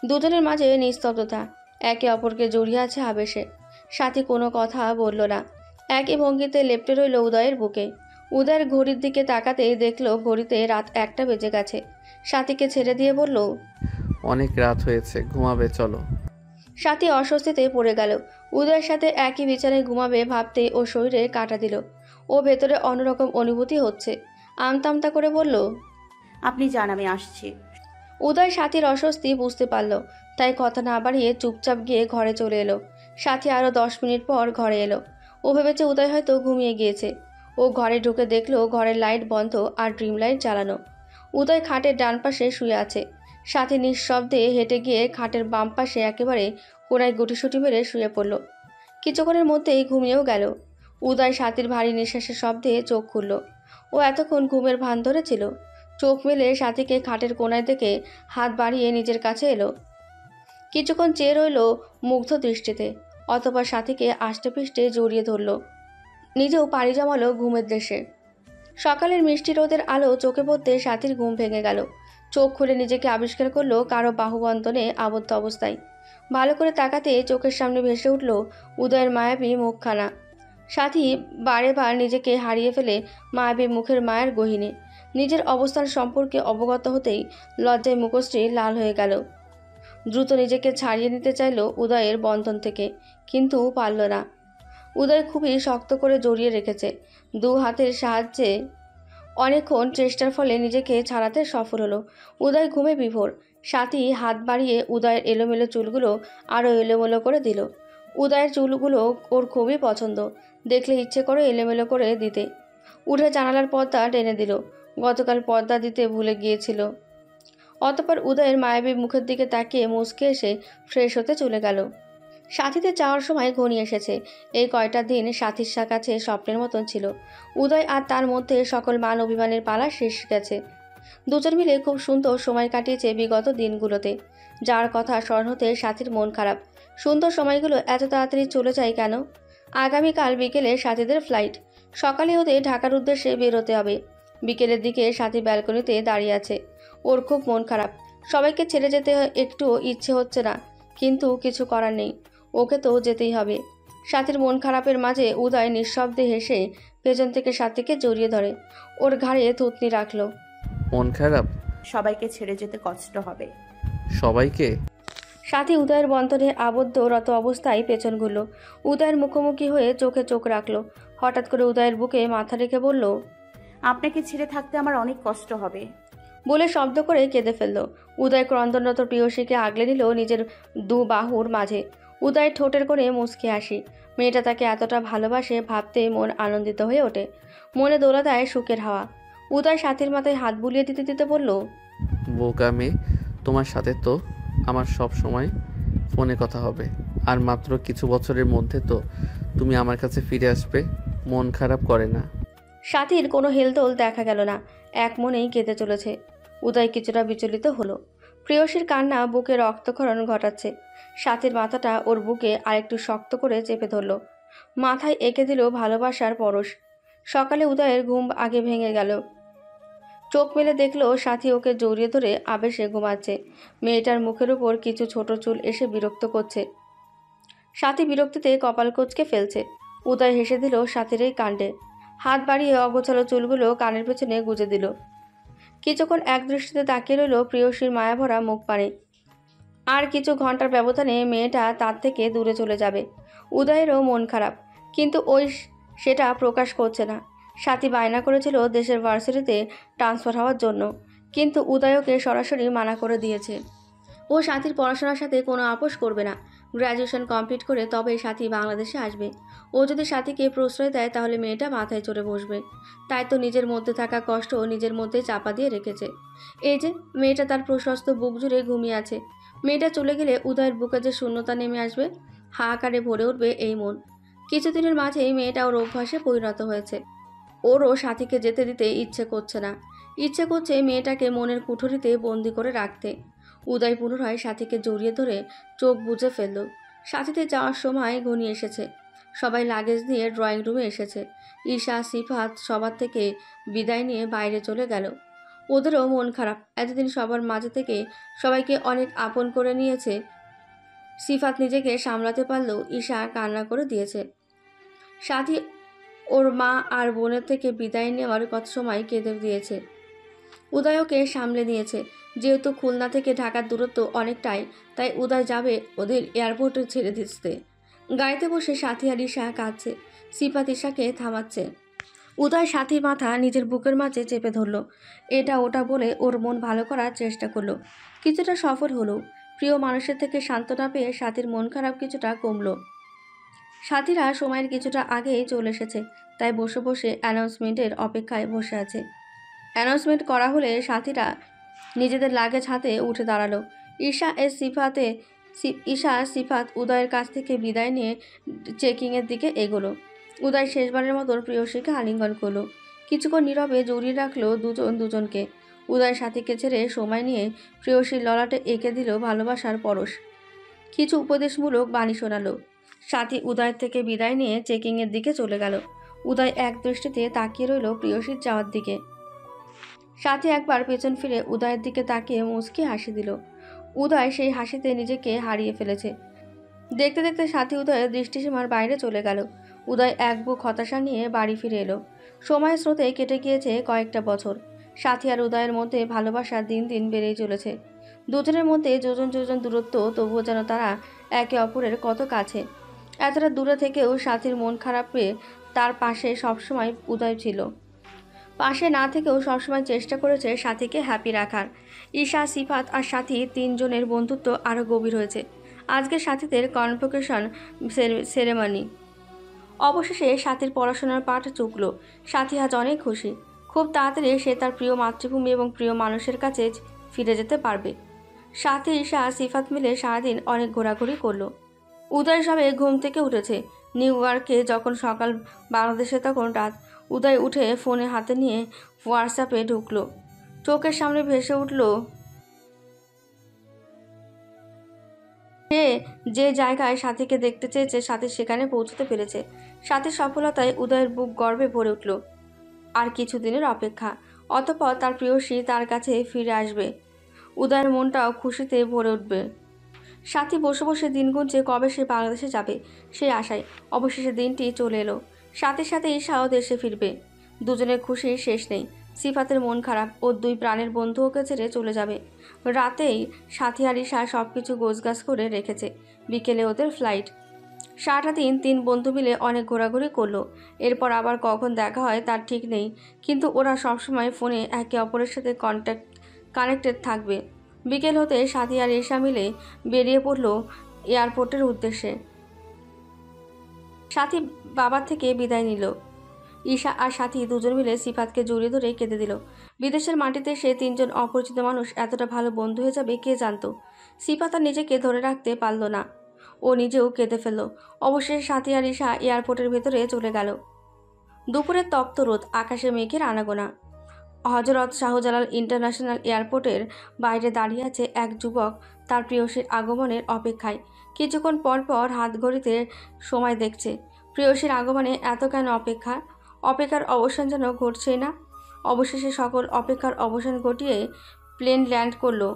দুজনের মাঝে নিস্তব্ধতা, একে অপরকে জড়িয়ে আছে আবেশে। সাথী কোনো কথা বলল না, একই ভঙ্গিতে লেপ্টে রইল উদয়ের বুকে। উদয়ের ঘড়ির দিকে তাকাতেই দেখলো ঘড়িতে রাত 1টা বেজে গেছে। সাথীকে ছেড়ে দিয়ে বলল, অনেক রাত হয়েছে, ঘুমাবে, চলো। সাথী অস্বস্তিতে পড়ে গেল। উদয়ের সাথে একই বিছানায় ঘুমাবে ভাবতে ও শরীরে কাটা দিল। ও ভেতরে অন্যরকম অনুভূতি হচ্ছে। আমতামতা করে বলল, আপনি যান, আমি আসছি। উদয় সাথীর অস্বস্তি বুঝতে পারল, তাই কথা না বাড়িয়ে চুপচাপ গিয়ে ঘরে চলে এলো। সাথী আরও 10 মিনিট পর ঘরে এলো। ও ভেবেছে উদয় হয়তো ঘুমিয়ে গিয়েছে। ও ঘরে ঢুকে দেখলো ঘরের লাইট বন্ধ আর ড্রিম লাইট জ্বালানো। উদয় খাটের ডান পাশে শুয়ে আছে। সাথী নিঃশব্দে হেঁটে গিয়ে খাটের বাম পাশে একেবারে কোনায় গুটিসুটি মেরে শুয়ে পড়ল। কিছুক্ষণের মধ্যেই ঘুমিয়েও গেল। উদয় সাথীর ভারী নিঃশ্বাসের শব্দে চোখ খুলল। ও এতক্ষণ ঘুমের ভান ধরেছিল। চোখ মেলে সাথীকে খাটের কোনায় দেখে হাত বাড়িয়ে নিজের কাছে এলো। কিছুক্ষণ চেয়ে রইল মুগ্ধ দৃষ্টিতে, অতঃপর সাথীকে আষ্টে পৃষ্ঠে জড়িয়ে ধরল। নিজেও পাড়ি জমালো ঘুমের দেশে। সকালের মিষ্টি রোদের আলো চোখে পড়তে সাথীর ঘুম ভেঙে গেল। চোখ খুলে নিজেকে আবিষ্কার করলো কারো বাহুবন্ধনে আবদ্ধ অবস্থায়। ভালো করে তাকাতে চোখের সামনে ভেসে উঠল উদয়ের মায়াবী মুখখানা। সাথী বারে বার নিজেকে হারিয়ে ফেলে মায়াবী মুখের মায়ের গহীনে। নিজের অবস্থান সম্পর্কে অবগত হতেই লজ্জায় মুখশ্রী লাল হয়ে গেল। দ্রুত নিজেকে ছাড়িয়ে নিতে চাইল উদয়ের বন্ধন থেকে, কিন্তু পারল না। উদয় খুবই শক্ত করে জড়িয়ে রেখেছে। দু হাতের সাহায্যে অনেকক্ষণ চেষ্টার ফলে নিজেকে ছাড়াতে সফল হলো। উদয় ঘুমে বিভোর। সাথী হাত বাড়িয়ে উদয়ের এলোমেলো চুলগুলো আরও এলোমেলো করে দিল। উদয়ের চুলগুলো ওর খুবই পছন্দ, দেখলে ইচ্ছে করে এলোমেলো করে দিতে। উঠে জানালার পর্দা টেনে দিল। গতকাল পর্দা দিতে ভুলে গিয়েছিল। অতঃপর উদয়ের মায়াবী মুখের দিকে তাকিয়ে মুচকে এসে ফ্রেশ হতে চলে গেল। সাথীতে যাওয়ার সময় ঘনিয়ে এসেছে। এই কয়টা দিন সাথীর কাছে স্বপ্নের মতন ছিল। উদয় আর তার মধ্যে সকল মান অভিমানের পালা শেষ গেছে। দুজন মিলে খুব সুন্দর সময় কাটিয়েছে বিগত দিনগুলোতে। যার কথা স্মরণ হতে সাথীর মন খারাপ। সুন্দর সময়গুলো এত তাড়াতাড়ি চলে যায় কেন? আগামীকাল বিকেলে সাথীদের ফ্লাইট। সকালে ওদের ঢাকার উদ্দেশ্যে বেরোতে হবে। বিকেলের দিকে সাথী ব্যালকনিতে দাঁড়িয়ে আছে। ওর খুব মন খারাপ। সবাইকে ছেড়ে যেতে একটুও ইচ্ছে হচ্ছে না, কিন্তু কিছু করার নেই, ওকে তো যেতেই হবে। সাথীর মন খারাপের মাঝে উদয় নিঃশব্দে হেসে পেছন থেকে সাথীকে জড়িয়ে ধরে ওর ঘাড়ে থুতনি রাখলো। মন খারাপ? সবাইকে ছেড়ে যেতে কষ্ট হবে। সবাইকে? সাথী উদয়ের বন্ধনে আবদ্ধরত অবস্থায় পেছন ঘুরল। উদয়ের মুখোমুখি হয়ে চোখে চোখ রাখলো। হঠাৎ করে উদয়ের বুকে মাথা রেখে বলল, আপনাকে ছেড়ে থাকতে আমার অনেক কষ্ট হবে। বলে শব্দ করে কেঁদে ফেলল। উদয় ক্রন্দনরত প্রিয়সীকে আগলে নিল নিজের দু বাহুর মাঝে। উদয়ের ঠোঁটের করে মুচকি হাসি। মেয়েটা তাকে এতটা ভালোবাসে ভাবতেই মন আনন্দিত হয়ে ওঠে। মনে দোলা দেয় সুখের হাওয়া। উদয় সাথীর মাথায় হাত বুলিয়ে দিতে দিতে বলল, বোকা মেয়ে, তোমার সাথে তো আমার সব সময় ফোনে কথা হবে, আর মাত্র কিছু বছরের মধ্যে তো তুমি আমার কাছে ফিরে আসবে। মন খারাপ করে না। সাথীর কোনো হেলদোল দেখা গেল না, এক মনেই কেঁদে চলেছে। উদয় কিছুটা বিচলিত হলো। প্রেয়সীর কান্না বুকে রক্তক্ষরণ ঘটাচ্ছে। সাথীর মাথাটা ওর বুকে আরেকটু শক্ত করে চেপে ধরল। মাথায় এঁকে দিল ভালোবাসার পরশ। সকালে উদয়ের ঘুম আগে ভেঙে গেল। চোখ মেলে দেখলো সাথী ওকে জড়িয়ে ধরে আবেশে ঘুমাচ্ছে। মেয়েটার মুখের উপর কিছু ছোট চুল এসে বিরক্ত করছে। সাথী বিরক্তিতে কপাল কোঁচকে ফেলছে। উদয় হেসে দিল সাথীর এই কাণ্ডে। হাত বাড়িয়ে অগোছালো চুলগুলো কানের পেছনে গুজে দিল। কিছুক্ষণ একদৃষ্টিতে তাকিয়ে রইল প্রেয়সীর মায়াভরা মুখ পানে। আর কিছু ঘন্টার ব্যবধানে মেয়েটা তার থেকে দূরে চলে যাবে। উদয়েরও মন খারাপ, কিন্তু সেটা প্রকাশ করছে না। সাথী বায়না করেছিল দেশের ভার্সিটিতে ট্রান্সফার হওয়ার জন্য, কিন্তু উদয়কে সরাসরি মানা করে দিয়েছে। ও সাথীর পড়াশোনার সাথে কোনো আপোষ করবে না। গ্র্যাজুয়েশন কমপ্লিট করে তবেই সাথী বাংলাদেশে আসবে। ও যদি সাথীকে প্রশ্রয় দেয় তাহলে মেয়েটা মাথায় চড়ে বসবে। তাই তো নিজের মধ্যে থাকা কষ্ট নিজের মধ্যে চাপা দিয়ে রেখেছে। এই যে মেয়েটা তার প্রশস্ত বুক জুড়ে ঘুমিয়ে আছে। মেয়েটা চলে গেলে উদয়ের বুকে যে শূন্যতা নেমে আসবে, হাহাকারে ভরে উঠবে এই মন। কিছুদিনের মাঝেই মেয়েটা ওর অভ্যাসে পরিণত হয়েছে। ওরও সাথীকে যেতে দিতে ইচ্ছে করছে না। ইচ্ছে করছে মেয়েটাকে মনের কুঠুরিতে বন্দি করে রাখতে। উদয় পুনরায় সাথীকে জড়িয়ে ধরে চোখ বুজে ফেলল। সাথীতে যাওয়ার সময় ঘনিয়ে এসেছে। সবাই লাগেজ নিয়ে ড্রয়িং রুমে এসেছে। ঈশা, সিফাত সবার থেকে বিদায় নিয়ে বাইরে চলে গেল। ওদেরও মন খারাপ। এতদিন সবার মাঝে থেকে সবাইকে অনেক আপন করে নিয়েছে। সিফাত নিজেকে সামলাতে পারলেও ঈশা কান্না করে দিয়েছে। সাথী ওর মা আর বোনের থেকে বিদায় নেওয়ার কত সময় কেঁদে দিয়েছে। উদয়কে সামলে নিয়েছে। যেহেতু খুলনা থেকে ঢাকার দূরত্ব অনেকটাই, তাই উদয় যাবে ওদের এয়ারপোর্টে ছেড়ে দিতে। গাড়িতে বসে সাথী আর ঈশা কাঁদছে। সিফাত ঈশাকে থামাচ্ছে। উদয় সাথীর মাথা নিজের বুকের মাঝে চেপে ধরল। এটা ওটা বলে ওর মন ভালো করার চেষ্টা করলো। কিছুটা সফল হলো। প্রিয় মানুষের থেকে সান্ত্বনা পেয়ে সাথীর মন খারাপ কিছুটা কমলো। সাথীরা সময়ের কিছুটা আগেই চলে এসেছে, তাই বসে বসে অ্যানাউন্সমেন্টের অপেক্ষায় বসে আছে। অ্যানাউন্সমেন্ট করা হলে সাথীরা নিজেদের লাগেজ হাতে উঠে দাঁড়ালো। ঈশা সিফাত উদয়ের কাছ থেকে বিদায় নিয়ে চেকিংয়ের দিকে এগোলো। উদয় শেষবারের মতন প্রেয়সীকে আলিঙ্গন করলো। কিছুক্ষণ নীরবে জড়িয়ে রাখলো দুজন দুজনকে। উদয় সাথীকে ছেড়ে সময় নিয়ে প্রেয়সীর ললাটে এঁকে দিল ভালোবাসার পরশ। কিছু উপদেশমূলক বাণী শোনালো। সাথী উদয়ের থেকে বিদায় নিয়ে চেকিংয়ের দিকে চলে গেল। উদয় এক দৃষ্টিতে তাকিয়ে রইল প্রেয়সীর যাওয়ার দিকে। সাথী একবার পেছন ফিরে উদয়ের দিকে তাকিয়ে মুচকি হাসি দিল। উদয় সেই হাসিতে নিজেকে হারিয়ে ফেলেছে। দেখতে দেখতে সাথী উদয়ের দৃষ্টিসীমার বাইরে চলে গেল। উদয় এক বুক হতাশা নিয়ে বাড়ি ফিরে এলো। সময়ের স্রোতে কেটে গিয়েছে কয়েকটা বছর। সাথী আর উদয়ের মধ্যে ভালোবাসা দিন দিন বেড়েই চলেছে। দুজনের মধ্যে যোজন যোজন দূরত্ব, তবুও যেন তারা একে অপরের কত কাছে। এতটা দূরে থেকেও সাথীর মন খারাপ পেয়ে তার পাশে সবসময় উদয় ছিল। পাশে না থেকেও সবসময় চেষ্টা করেছে সাথীকে হ্যাপি রাখার। ঈশা, সিফাত আর সাথী তিনজনের বন্ধুত্ব আরও গভীর হয়েছে। আজকে সাথীদের কনভোকেশন সেরেমনি। অবশেষে সাথীর পড়াশোনার পাঠ চুকল। সাথী আজ অনেক খুশি। খুব তাড়াতাড়ি সে তার প্রিয় মাতৃভূমি এবং প্রিয় মানুষের কাছে ফিরে যেতে পারবে। সাথী, ঈশা, সিফাত মিলে সারাদিন অনেক ঘোরাঘুরি করলো। উদয় সবে ঘুম থেকে উঠেছে। নিউ ইয়র্কে যখন সকাল, বাংলাদেশে তখন রাত। উদয় উঠে ফোনে হাতে নিয়ে হোয়াটসঅ্যাপে ঢুকলো। চোখের সামনে ভেসে উঠল সে যে জায়গায় সাথীকে দেখতে চেয়েছে, সাথী সেখানে পৌঁছতে পেরেছে। সাথীর সফলতায় উদয়ের বুক গর্বে ভরে উঠল। আর কিছুদিনের অপেক্ষা, অতঃপর তার প্রেয়সী তার কাছে ফিরে আসবে। উদয়ের মনটাও খুশিতে ভরে উঠবে। সাথী বসে বসে দিন গুনছে কবে সে বাংলাদেশে যাবে, সেই আশায়। অবশেষে দিনটি চলে এলো। সাথে সাথে ঈশাও দেশে ফিরবে। দুজনের খুশির শেষ নেই। সিফাতের মন খারাপ, ওর দুই প্রাণের বন্ধু ওকে ছেড়ে চলে যাবে। রাতেই সাথী আর ঈশা সব কিছু গোছগাছ করে রেখেছে। বিকেলে ওদের ফ্লাইট। সারাটা দিন 3 বন্ধু মিলে অনেক ঘোরাঘুরি করলো। এরপর আবার কখন দেখা হয় তার ঠিক নেই, কিন্তু ওরা সবসময় ফোনে একে অপরের সাথে কানেক্টেড থাকবে। বিকেল হতে সাথী আর ঈশা মিলে বেরিয়ে পড়লো এয়ারপোর্টের উদ্দেশ্যে। সাথী বাবার থেকে বিদায় নিল। ঈশা আর সাথী দুজন মিলে সিফাতকে জড়িয়ে ধরে কেঁদে দিল। বিদেশের মাটিতে সে 3 জন অপরিচিত মানুষ এতটা ভালো বন্ধু হয়ে যাবে কে জানতো। সিফাত আর নিজেকে ধরে রাখতে পারল না, ও নিজেও কেঁদে ফেলল। অবশেষে সাথী আর ঈশা এয়ারপোর্টের ভেতরে চলে গেল। দুপুরের তপ্ত রোদ, আকাশে মেঘের আনাগোনা। হজরত শাহজালাল ইন্টারন্যাশনাল এয়ারপোর্টের বাইরে দাঁড়িয়ে আছে এক যুবক তার প্রেয়সীর আগমনের অপেক্ষায়। কিছুক্ষণ পর পর হাত ঘড়িতে সময় দেখছে। প্রেয়সীর আগমনে এত কেন অপেক্ষা? অপেক্ষার অবসান যেন ঘটছেই না। অবশেষে সকল অপেক্ষার অবসান ঘটিয়ে প্লেন ল্যান্ড করলো।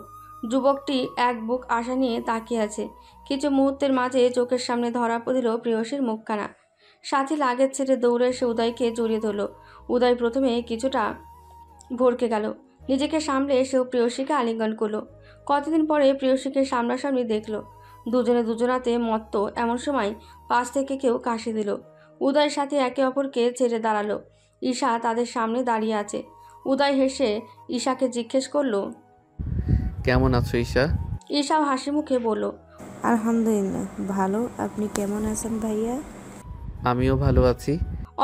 যুবকটি এক বুক আশা নিয়ে তাকিয়ে আছে। কিছু মুহূর্তের মাঝে চোখের সামনে ধরা দিল প্রেয়সীর মুখখানা। সাথী লাগেজ ছেড়ে দৌড়ে এসে উদয়কে জড়িয়ে ধরল। উদয় প্রথমে কিছুটা ভরকে গেল, নিজেকে সামলে সেও প্রেয়সীকে আলিঙ্গন করলো। কতদিন পরে প্রেয়সীকে সামনাসামনি দেখল। দুজনে দুজনাতে মত্ত। এমন সময় পাশ থেকে কেউ কাশি দিল। উদয়ের সাথে একে অপরকে ছেড়ে দাঁড়ালো। ঈশা তাদের সামনে দাঁড়িয়ে আছে। উদয় হেসে ঈশাকে জিজ্ঞেস করলো, কেমন আছো ঈশা? ঈশাও হাসি মুখে বলল, আলহামদুলিল্লাহ ভালো। আপনি কেমন আছেন ভাইয়া? আমিও ভালো আছি।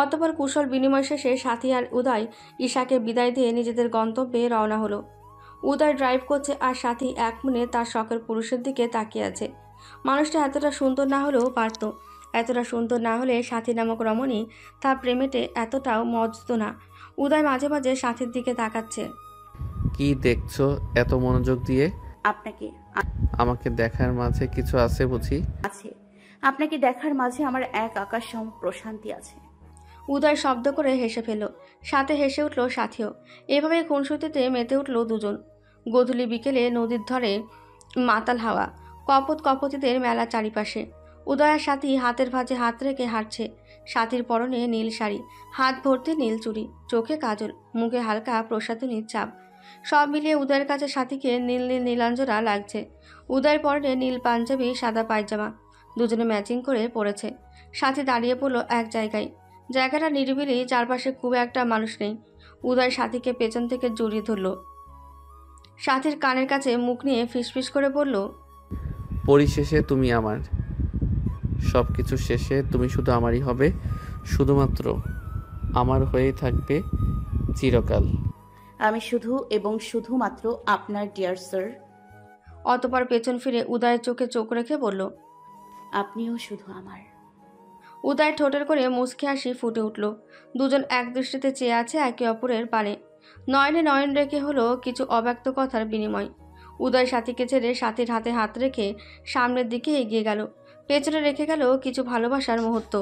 অতঃপর কুশল বিনিময় শেষে সাথী আর উদয় ঈশাকে বিদায় দিয়ে নিজেদের গন্তব্যে রওনা হলো। উদয় ড্রাইভ করছে আর সাথী এক মনে তার শখের পুরুষের দিকে তাকিয়ে আছে। মানুষটা এতটা সুন্দর না হলেও পারত। এতটা সুন্দর না হলে সাথী নামক রমণী তার প্রেমেতে এতটাও মজত না। উদয় মাঝে মাঝে সাথীর দিকে তাকাচ্ছে। কি দেখছো এত মনোযোগ দিয়ে? আপনাকে আমাকে দেখার মাঝে কিছু আছে বুঝি? আছে, আপনাকে দেখার মাঝে আমার এক আকাশ সম প্রশান্তি আছে। উদয় শব্দ করে হেসে ফেলল, সাথে হেসে উঠল সাথীও। এভাবে খুনসুটিতে মেতে উঠল দুজন। গোধূলি বিকেলে নদীর ধারে মাতাল হাওয়া, কপত কপতিদের মেলা চারিপাশে। উদয় আর সাথী হাতের ভাঁজে হাত রেখে হাঁটছে। সাথীর পরনে নীল শাড়ি, হাত ভর্তি নীল চুড়ি, চোখে কাজল, মুখে হালকা প্রসাধনীর চাপ। সব মিলিয়ে উদয়ের কাছে সাথীকে নীল নীল নীলাঞ্জনা লাগছে। উদয়ের পরনে নীল পাঞ্জাবি, সাদা পায়জামা, দুজনে ম্যাচিং করে পড়েছে। সাথী দাঁড়িয়ে পড়লো এক জায়গায়। জায়গাটা নিরিবিলি, চারপাশে খুব একটা মানুষ নেই। উদয় সাথীকে পেছন থেকে জড়িয়ে ধরল। সাথীর কানের কাছে মুখ নিয়ে ফিসফিস করে বলল, পরিশেষে তুমি আমার। সব কিছু শেষে তুমি শুধু আমারই হবে, শুধুমাত্র আমার হয়েই থাকবে চিরকাল। আমি শুধু এবং শুধুমাত্র আপনার, ডিয়ার স্যার। অতঃপর পেছন ফিরে উদয়ের চোখে চোখ রেখে বলল, আপনিও শুধু আমার। উদয় ঠোঁটের করে মুচকি হাসি ফুটে উঠল। দুজন এক দৃষ্টিতে চেয়ে আছে একে অপরের পানে। নয়নে নয়ন রেখে হলো কিছু অব্যক্ত কথার বিনিময়। উদয় সাথীকে ছেড়ে সাথীর হাতে হাত রেখে সামনের দিকে এগিয়ে গেল। পেছনে রেখে গেল কিছু ভালোবাসার মুহূর্ত।